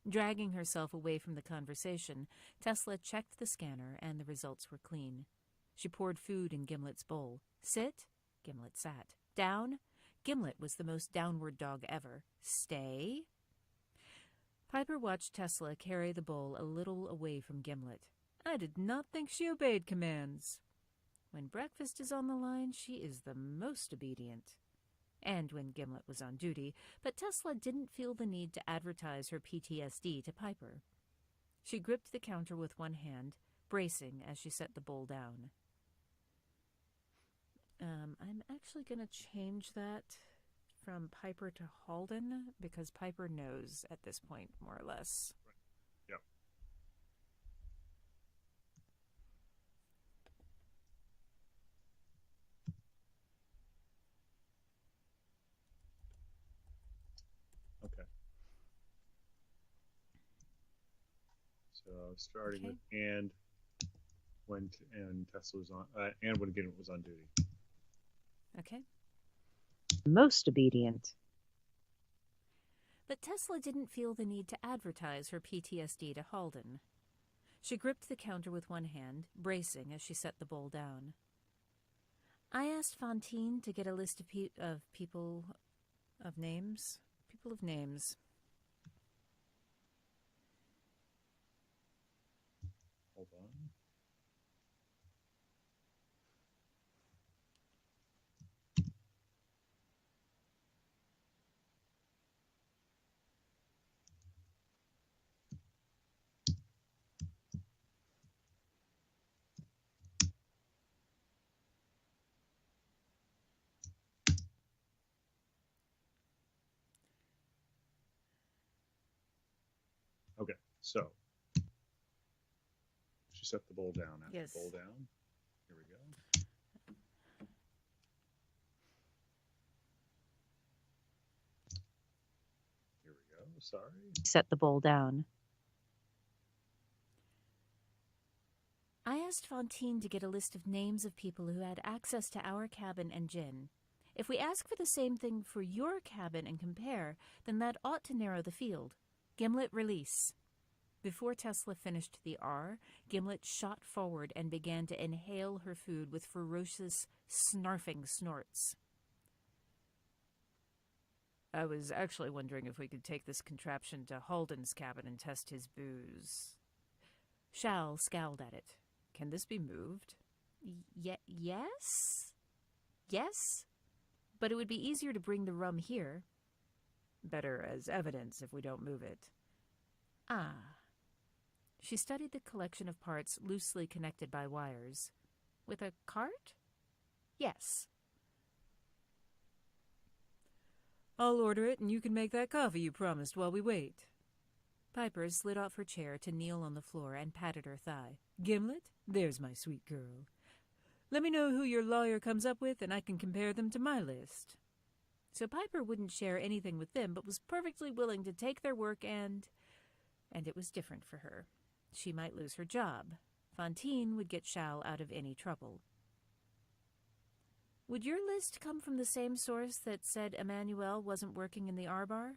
Dragging herself away from the conversation, Tesla checked the scanner and the results were clean. She poured food in Gimlet's bowl. Sit? Gimlet sat. Down? Gimlet was the most downward dog ever. Stay? Piper watched Tesla carry the bowl a little away from Gimlet. I did not think she obeyed commands. When breakfast is on the line, she is the most obedient. And when Gimlet was on duty, but Tesla didn't feel the need to advertise her PTSD to Piper. She gripped the counter with one hand, bracing as she set the bowl down. I'm actually going to change that from Piper to Halden, because Piper knows at this point, more or less. Yep. Okay. So starting with and when Tesla was on, and when Gideon was on duty. Okay. Most obedient. But Tesla didn't feel the need to advertise her PTSD to Halden. She gripped the counter with one hand, bracing as she set the bowl down. I asked Fontaine to get a list of people of names. People of names. Hold on. Okay, so she set the bowl down. After Yes. the bowl down, here we go. Sorry. Set the bowl down. I asked Fantine to get a list of names of people who had access to our cabin and gin. If we ask for the same thing for your cabin and compare, then that ought to narrow the field. Gimlet, release. Before Tesla finished the R, Gimlet shot forward and began to inhale her food with ferocious, snarfing snorts. I was actually wondering if we could take this contraption to Halden's cabin and test his booze. Shal scowled at it. Can this be moved? Yes? Yes? But it would be easier to bring the rum here. Better as evidence if we don't move it. Ah. She studied the collection of parts loosely connected by wires. With a cart? Yes. I'll order it, and you can make that coffee you promised while we wait. Piper slid off her chair to kneel on the floor and patted her thigh. Gimlet, there's my sweet girl. Let me know who your lawyer comes up with, and I can compare them to my list. So Piper wouldn't share anything with them, but was perfectly willing to take their work and it was different for her. She might lose her job. Fantine would get Shal out of any trouble. Would your list come from the same source that said Emmanuel wasn't working in the R-Bar?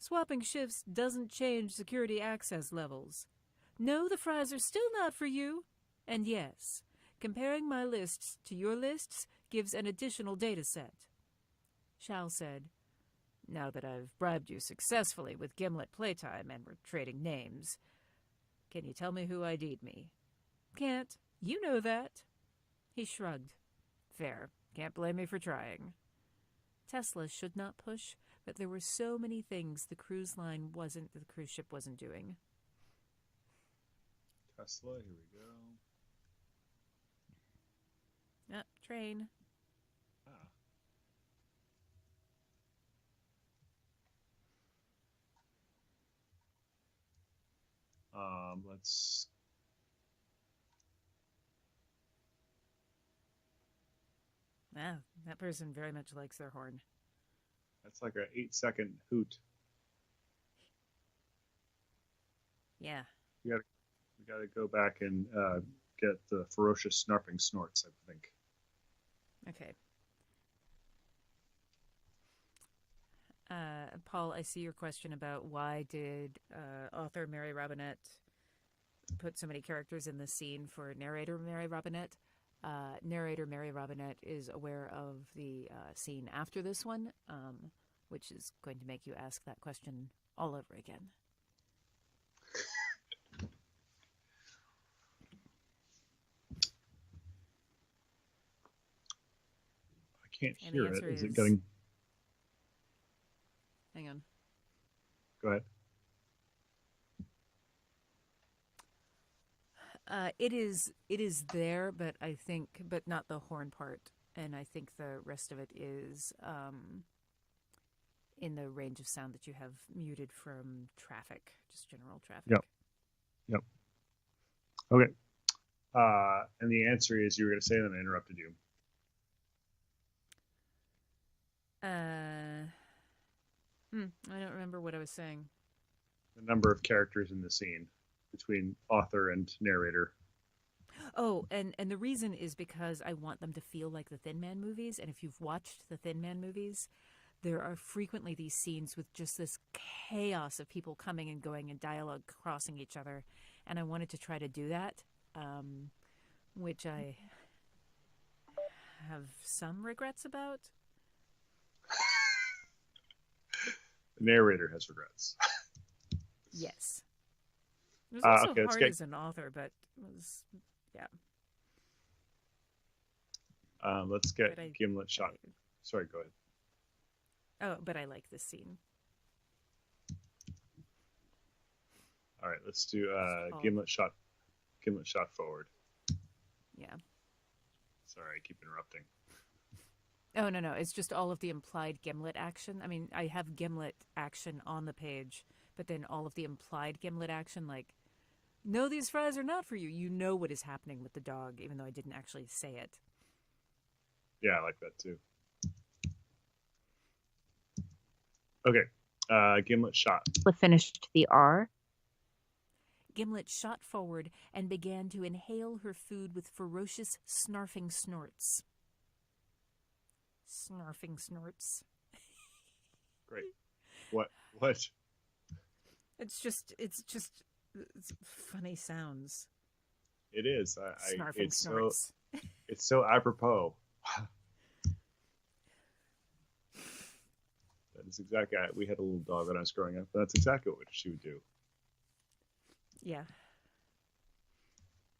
Swapping shifts doesn't change security access levels. No, the fries are still not for you. And yes, comparing my lists to your lists gives an additional data set. Shal said, now that I've bribed you successfully with Gimlet playtime and we're trading names, can you tell me who ID'd me? Can't. You know that. He shrugged. Fair. Can't blame me for trying. Tesla should not push, but there were so many things the cruise ship wasn't doing. Tesla, here we go. Train. Let's. That person very much likes their horn. That's like an 8-second hoot. Yeah. We gotta go back and get the ferocious snarping snorts, I think. Okay. Paul, I see your question about why did author Mary Robinette put so many characters in the scene for narrator Mary Robinette. Narrator Mary Robinette is aware of the scene after this one, which is going to make you ask that question all over again. I can't hear it. Is it getting... Hang on. Go ahead. It is there, but not the horn part, and I think the rest of it is in the range of sound that you have muted from traffic, just general traffic. Yep. Okay. And the answer is you were going to say, and then I interrupted you. I don't remember what I was saying. The number of characters in the scene between author and narrator. Oh, and the reason is because I want them to feel like the Thin Man movies, and if you've watched the Thin Man movies, there are frequently these scenes with just this chaos of people coming and going and dialogue crossing each other, and I wanted to try to do that, which I have some regrets about. The narrator has regrets. Yes. It was also okay, hard as an author, but it was, yeah. Let's get Gimlet shot. Sorry, go ahead. Oh, but I like this scene. All right, let's do Gimlet shot forward. Yeah. Sorry, I keep interrupting. Oh, no. It's just all of the implied Gimlet action. I mean, I have Gimlet action on the page, but then all of the implied Gimlet action, like, no, these fries are not for you. You know what is happening with the dog, even though I didn't actually say it. Yeah, I like that too. Okay, Gimlet shot. Tesla finished the R. Gimlet shot forward and began to inhale her food with ferocious, snarfing snorts. Snarfing snorts. Great. What? It's funny sounds. It is. Snarfing snorts. It's so apropos. That is exactly. We had a little dog when I was growing up, but that's exactly what she would do. Yeah.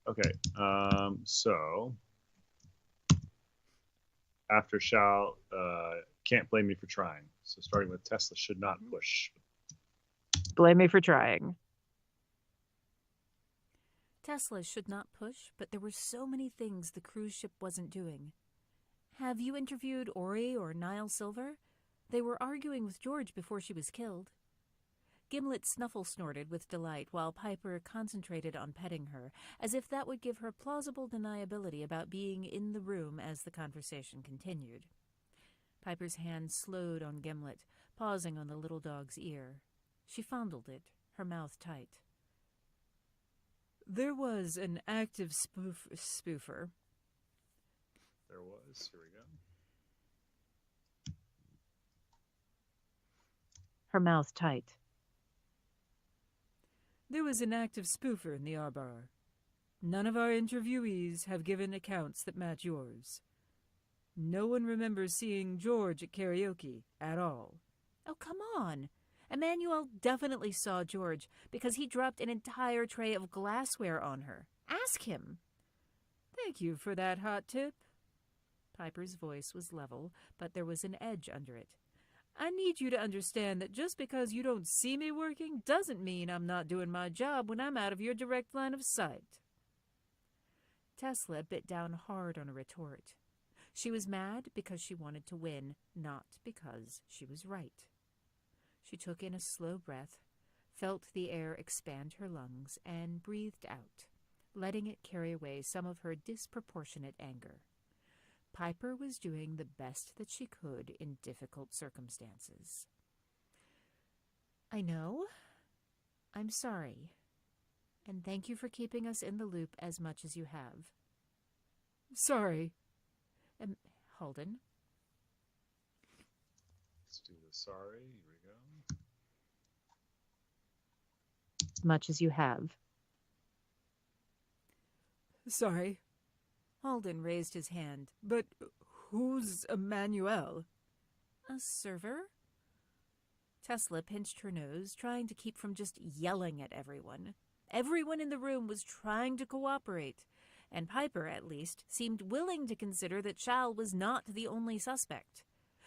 Okay. So after shall, can't blame me for trying. So starting with Tesla should not push. Blame me for trying. Tesla should not push, but there were so many things the cruise ship wasn't doing. Have you interviewed Ori or Niall Silver? They were arguing with George before she was killed. Gimlet snuffle-snorted with delight while Piper concentrated on petting her, as if that would give her plausible deniability about being in the room as the conversation continued. Piper's hand slowed on Gimlet, pausing on the little dog's ear. She fondled it, her mouth tight. There was an active spoofer. There was. Here we go. Her mouth tight. There was an active spoofer in the Arbar. None of our interviewees have given accounts that match yours. No one remembers seeing George at karaoke at all. Oh, come on. Emmanuel definitely saw George because he dropped an entire tray of glassware on her. Ask him. Thank you for that hot tip. Piper's voice was level, but there was an edge under it. I need you to understand that just because you don't see me working doesn't mean I'm not doing my job when I'm out of your direct line of sight. Tesla bit down hard on a retort. She was mad because she wanted to win, not because she was right. She took in a slow breath, felt the air expand her lungs, and breathed out, letting it carry away some of her disproportionate anger. Piper was doing the best that she could in difficult circumstances. I know. I'm sorry. And thank you for keeping us in the loop as much as you have. Sorry. Holden. Let's do the sorry. Here we go. As much as you have. Sorry. Holden raised his hand. But who's Emmanuel? A server? Tesla pinched her nose, trying to keep from just yelling at everyone. Everyone in the room was trying to cooperate, and Piper, at least, seemed willing to consider that Shal was not the only suspect.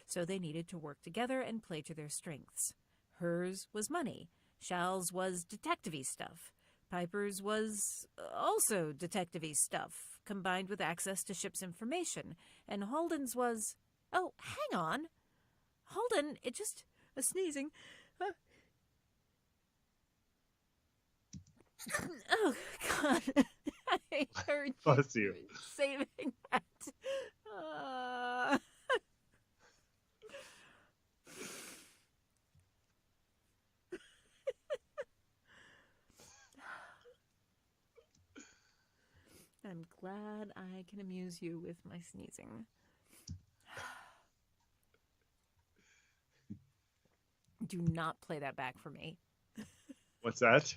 So they needed to work together and play to their strengths. Hers was money. Shal's was detective-y stuff. Piper's was also detective-y stuff, combined with access to ship's information. And Holden's was... Oh, hang on. Holden, it just... a sneezing. Oh, God. I heard Bless you. saving that. I'm glad I can amuse you with my sneezing. Do not play that back for me. What's that?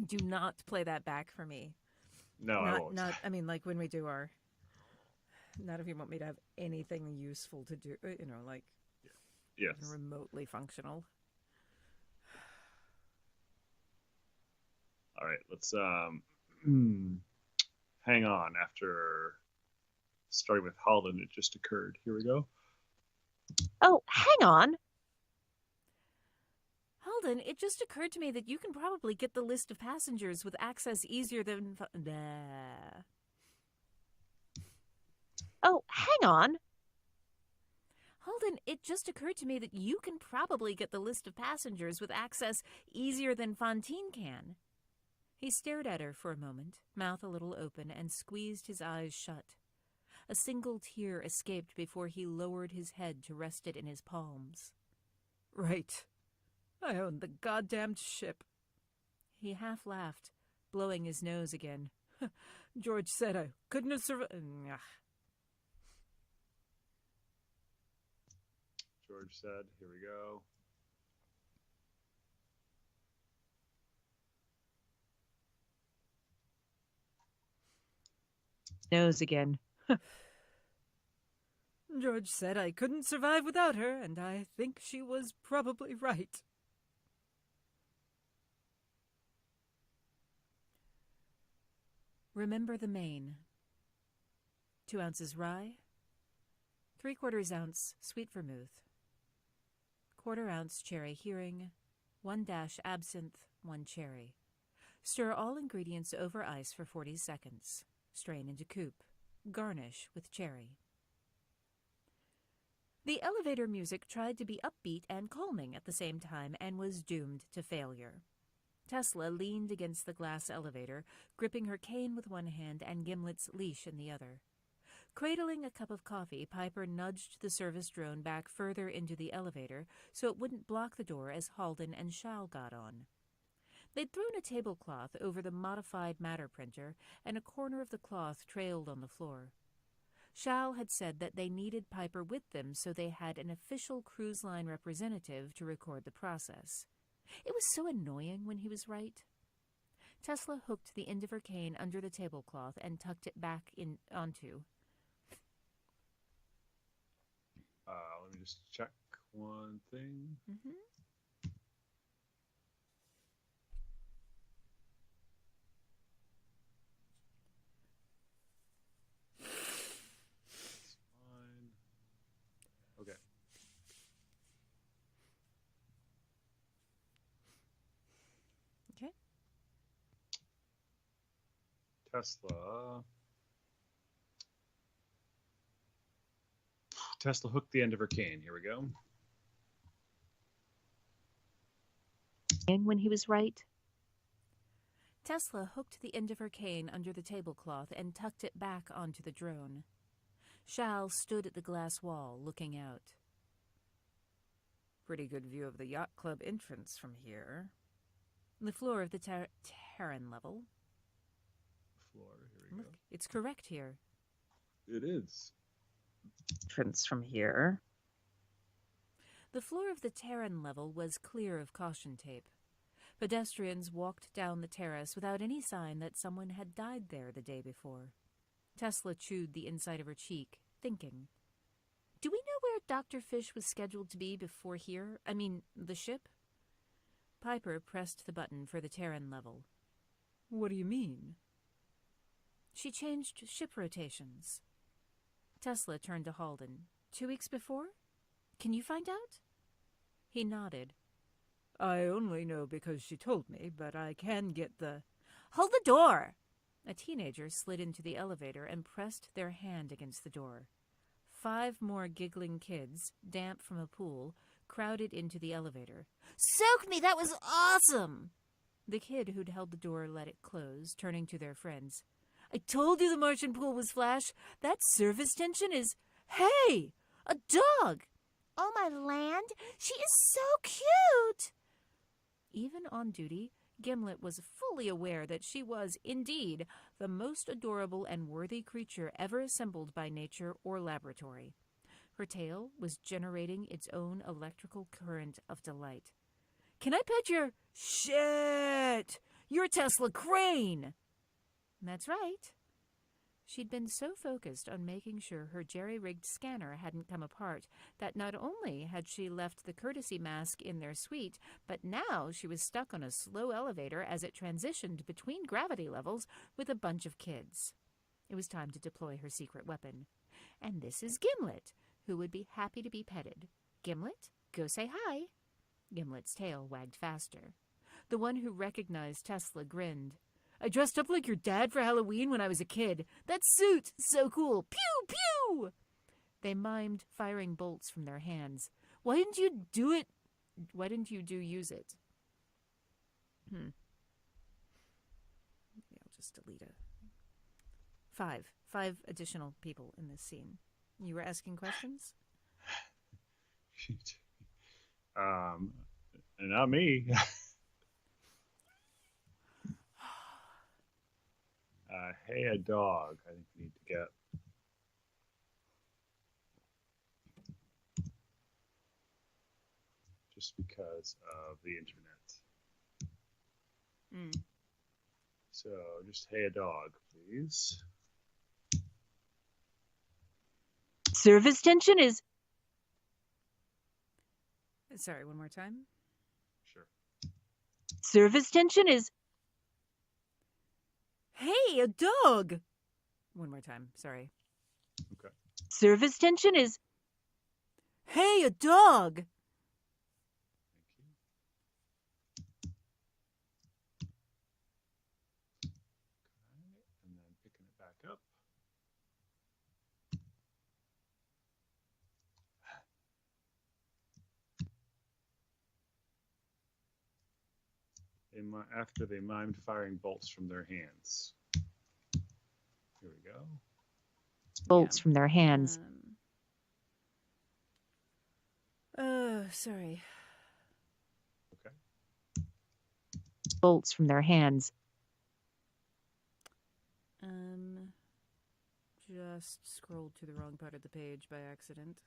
Do not play that back for me. No, I won't. I mean, like when we do our... Not if you want me to have anything useful to do, like... Yes. Remotely functional. All right, let's hang on. After starting with Holland, it just occurred. Here we go. Oh, hang on. Holden, it just occurred to me that you can probably get the list of passengers with access easier than... Oh, hang on. Holden, it just occurred to me that you can probably get the list of passengers with access easier than Fontaine can. He stared at her for a moment, mouth a little open, and squeezed his eyes shut. A single tear escaped before he lowered his head to rest it in his palms. Right. I own the goddamned ship. He half laughed, blowing his nose again. George said I couldn't have survived. George said, here we go. Nose again. George said I couldn't survive without her, and I think she was probably right. Remember the main. 2 ounces rye, 3/4 ounce sweet vermouth, 1/4 ounce cherry hearing, 1 dash absinthe, 1 cherry. Stir all ingredients over ice for 40 seconds. Strain into coupe. Garnish with cherry. The elevator music tried to be upbeat and calming at the same time and was doomed to failure. Tesla leaned against the glass elevator, gripping her cane with one hand and Gimlet's leash in the other. Cradling a cup of coffee, Piper nudged the service drone back further into the elevator so it wouldn't block the door as Halden and Shal got on. They'd thrown a tablecloth over the modified matter printer, and a corner of the cloth trailed on the floor. Shal had said that they needed Piper with them so they had an official cruise line representative to record the process. It was so annoying when he was right. Tesla hooked the end of her cane under the tablecloth and tucked it back onto. Let me just check one thing. Mm-hmm. That's fine. Okay. Okay. Tesla hooked the end of her cane. Here we go. And when he was right. Tesla hooked the end of her cane under the tablecloth and tucked it back onto the drone. Shal stood at the glass wall, looking out. Pretty good view of the yacht club entrance from here. The floor of the Terran level. Floor. Here we Look, go. it's correct here. It is. Entrance from here. The floor of the Terran level was clear of caution tape. Pedestrians walked down the terrace without any sign that someone had died there the day before. Tesla chewed the inside of her cheek, thinking. Do we know where Dr. Fish was scheduled to be before here? I mean, the ship? Piper pressed the button for the Terran level. What do you mean? She changed ship rotations. Tesla turned to Halden. 2 weeks before? Can you find out? He nodded. I only know because she told me, but I can get the... Hold the door! A teenager slid into the elevator and pressed their hand against the door. 5 more giggling kids, damp from a pool, crowded into the elevator. Soak me! That was awesome! The kid who'd held the door let it close, turning to their friends. I told you the Martian pool was flash. That surface tension is... Hey! A dog! Oh, my land! She is so cute! Even on duty, Gimlet was fully aware that she was, indeed, the most adorable and worthy creature ever assembled by nature or laboratory. Her tail was generating its own electrical current of delight. Can I pet your... Shit! You're Tesla Crane! That's right. She'd been so focused on making sure her jerry-rigged scanner hadn't come apart that not only had she left the courtesy mask in their suite, but now she was stuck on a slow elevator as it transitioned between gravity levels with a bunch of kids. It was time to deploy her secret weapon. And this is Gimlet, who would be happy to be petted. Gimlet, go say hi. Gimlet's tail wagged faster. The one who recognized Tesla grinned. I dressed up like your dad for Halloween when I was a kid. That suit, so cool. Pew, pew! They mimed firing bolts from their hands. Why didn't you do it? Why didn't you use it? Yeah, I'll just delete it. 5 additional people in this scene. You were asking questions? Not me. Hey, a dog. I think we need to get. Just because of the internet. So just hey, a dog, please. Service tension is... Sorry, one more time. Sure. Service tension is... Hey, a dog! One more time, sorry. Okay. Service tension is... Hey, a dog! And then picking it back up. After they mimed firing bolts from their hands. Here we go. Bolts from their hands. Sorry. Okay. Bolts from their hands. Just scrolled to the wrong part of the page by accident.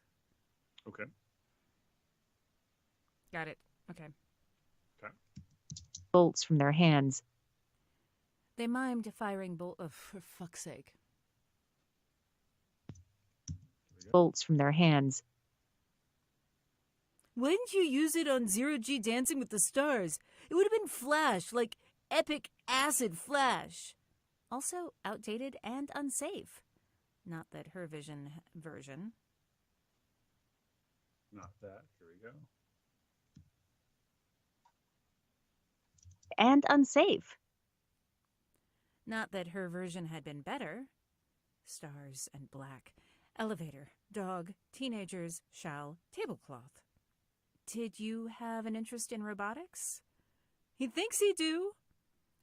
Okay. Got it. Okay. Okay. Bolts from their hands. They mimed firing bolt. Oh, for fuck's sake. Bolts from their hands. Why didn't you use it on Zero-G Dancing with the Stars? It would have been Flash, like epic acid Flash. Also outdated and unsafe. Not that her version. Not that. Here we go. And unsafe. Not that her version had been better. Stars and black. Elevator. Dog. Teenagers. Shall. Tablecloth. Did you have an interest in robotics? He thinks he do.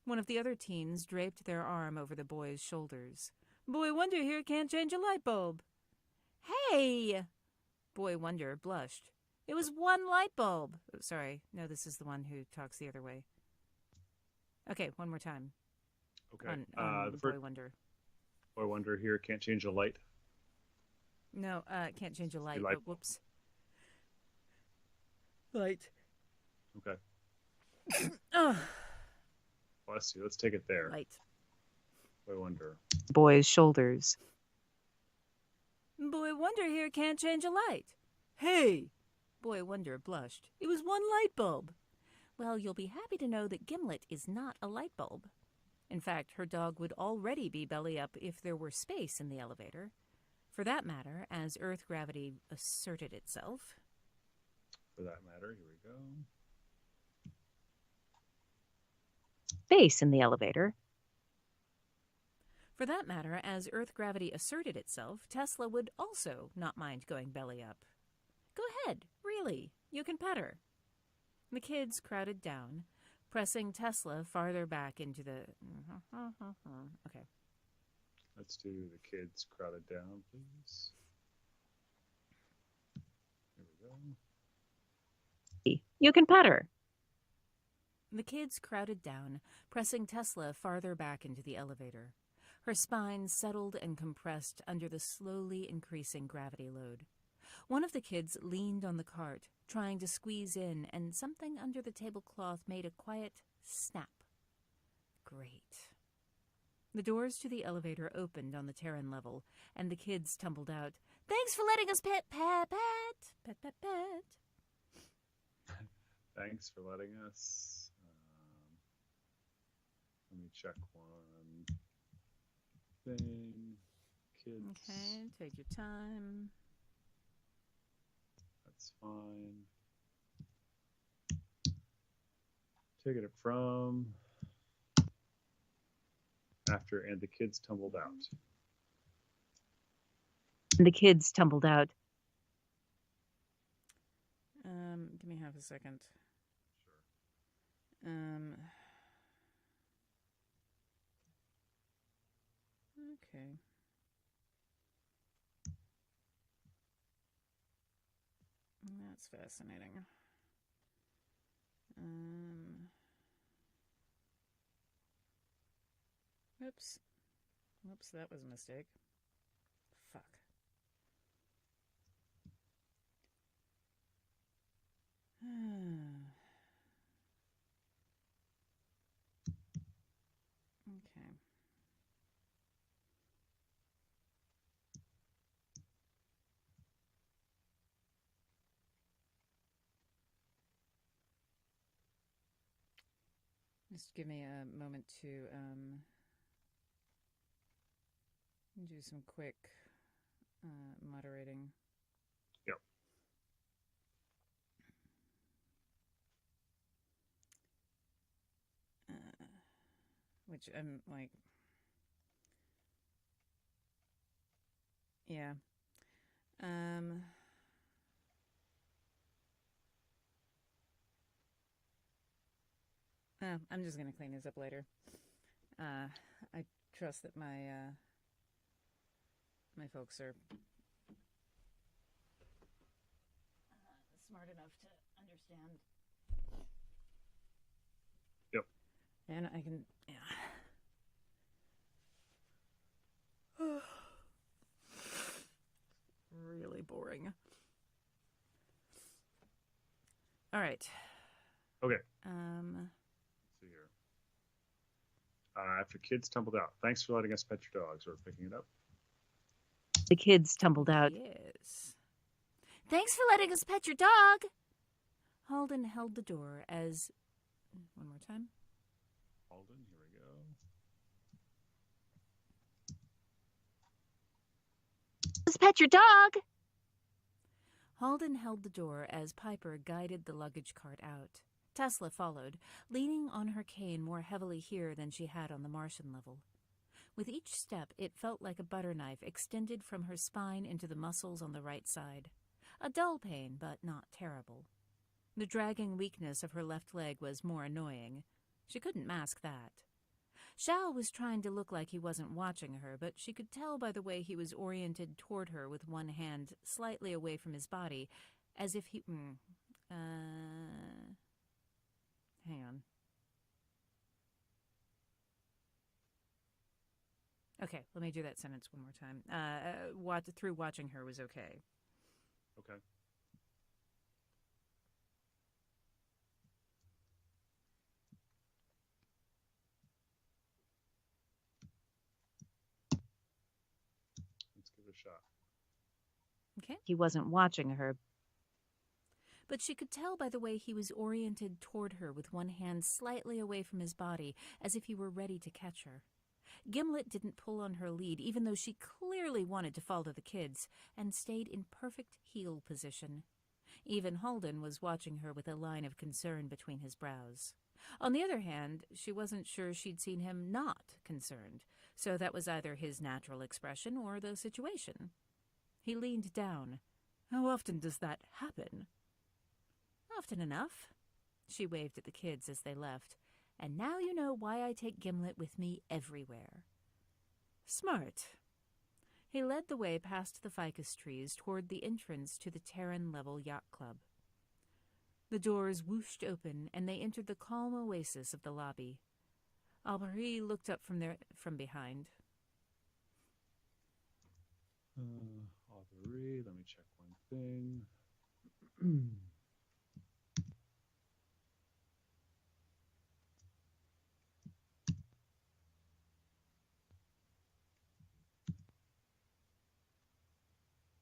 One of the other teens draped their arm over the boy's shoulders. Boy Wonder here can't change a light bulb. Hey! Boy Wonder blushed. It was one light bulb. Oh, sorry, no, this is the one who talks the other way. Okay, one more time. Okay. On Boy Wonder. Boy Wonder here can't change a light. No, can't change a light. Light. Whoops. Light. Okay. Oh. Bless you. Let's take it there. Light. Boy Wonder. Boy's shoulders. Boy Wonder here can't change a light. Hey! Boy Wonder blushed. It was one light bulb. Well, you'll be happy to know that Gimlet is not a light bulb. In fact, her dog would already be belly up if there were space in the elevator. For that matter, as Earth gravity asserted itself. For that matter, here we go. Space in the elevator. For that matter, as Earth gravity asserted itself, Tesla would also not mind going belly up. Go ahead, really. You can pet her. The kids crowded down, pressing Tesla farther back into the... Okay. Let's do the kids crowded down, please. Here we go. You can pet her. The kids crowded down, pressing Tesla farther back into the elevator. Her spine settled and compressed under the slowly increasing gravity load. One of the kids leaned on the cart, trying to squeeze in, and something under the tablecloth made a quiet snap. Great. The doors to the elevator opened on the Terran level, and the kids tumbled out. Thanks for letting us pet. Thanks for letting us. Let me check one thing. Kids. Okay, take your time. That's fine. Taking it from after and the kids tumbled out. And the kids tumbled out. Give me half a second. Sure. Okay. That's fascinating. Whoops. Whoops, that was a mistake. Fuck. Okay. Just give me a moment to do some quick moderating. Yep. Which I'm like, yeah. I'm just gonna clean these up later. I trust that my my folks are smart enough to understand. Yep. And I can, yeah. Really boring. All right. Okay. Let's see here. After kids tumbled out. Thanks for letting us pet your dogs. We're picking it up. The kids tumbled out. Yes. Thanks for letting us pet your dog. Holden held the door as... One more time. Holden, here we go. Let's pet your dog. Holden held the door as Piper guided the luggage cart out. Tesla followed, leaning on her cane more heavily here than she had on the Martian level. With each step, it felt like a butter knife extended from her spine into the muscles on the right side. A dull pain, but not terrible. The dragging weakness of her left leg was more annoying. She couldn't mask that. Shao was trying to look like he wasn't watching her, but she could tell by the way he was oriented toward her with one hand slightly away from his body, as if he... hang on. Okay, let me do that sentence one more time. Through watching her was okay. Okay. Let's give it a shot. Okay. He wasn't watching her. But she could tell by the way he was oriented toward her with one hand slightly away from his body, as if he were ready to catch her. Gimlet didn't pull on her lead, even though she clearly wanted to follow the kids, and stayed in perfect heel position. Even Holden was watching her with a line of concern between his brows. On the other hand, she wasn't sure she'd seen him not concerned, so that was either his natural expression or the situation. He leaned down. How often does that happen? Often enough. She waved at the kids as they left. And now you know why I take Gimlet with me everywhere. Smart. He led the way past the ficus trees toward the entrance to the Terran-level yacht club. The doors whooshed open, and they entered the calm oasis of the lobby. Aubrey looked up from behind. Aubrey, let me check one thing.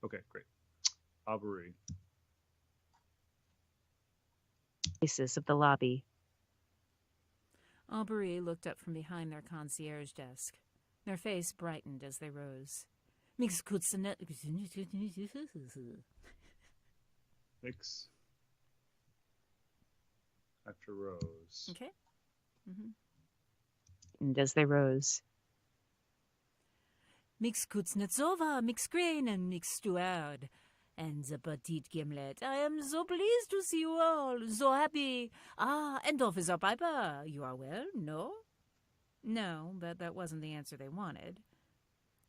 Okay, great. Aubrey. Oasis of the lobby. Aubrey looked up from behind their concierge desk. Their face brightened as they rose. Mix. After Rose. Okay. And as they rose. Mix Kuznetsova, Mix Crane, and Mix Stuart. And the petite Gimlet. I am so pleased to see you all, so happy. Ah, and Officer Piper, you are well, no? No, but that wasn't the answer they wanted.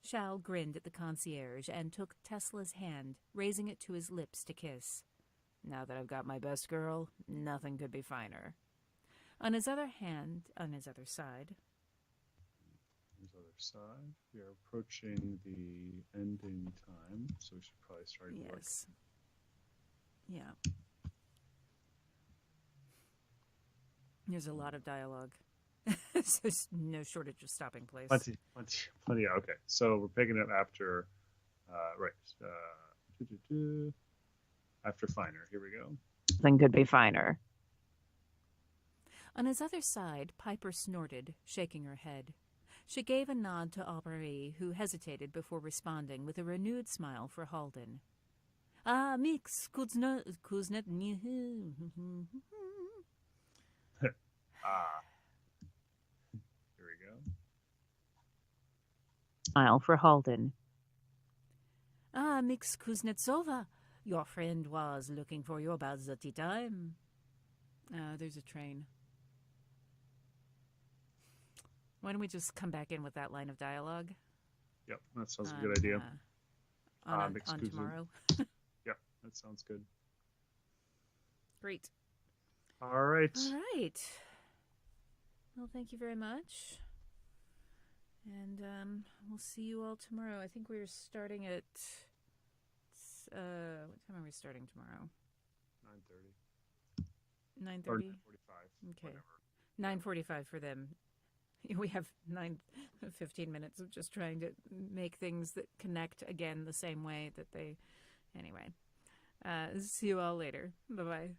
Shao grinned at the concierge and took Tesla's hand, raising it to his lips to kiss. Now that I've got my best girl, nothing could be finer. On his other side, we are approaching the ending time, so we should probably start work. yes. Yeah. There's a lot of dialogue. So there's no shortage of stopping place. Plenty. Yeah, okay, so we're picking up after, after Finer. Here we go. Nothing could be finer. On his other side, Piper snorted, shaking her head. She gave a nod to Aubrey, who hesitated before responding with a renewed smile for Halden. Ah, mix, kuznet. Ah. Here we go. Smile for Halden. Ah, Mix Kuznetsova. Your friend was looking for you about the tea time. There's a train. Why don't we just come back in with that line of dialogue? Yep, that sounds a good idea. On tomorrow. Yep, that sounds good. Great. All right. All right. Well, thank you very much. And we'll see you all tomorrow. I think we're starting at... what time are we starting tomorrow? 9:30. 9:30? Or 9:45. Okay. Whatever. 9:45 for them. We have 15 minutes of just trying to make things that connect again the same way that they... Anyway. See you all later. Bye-bye.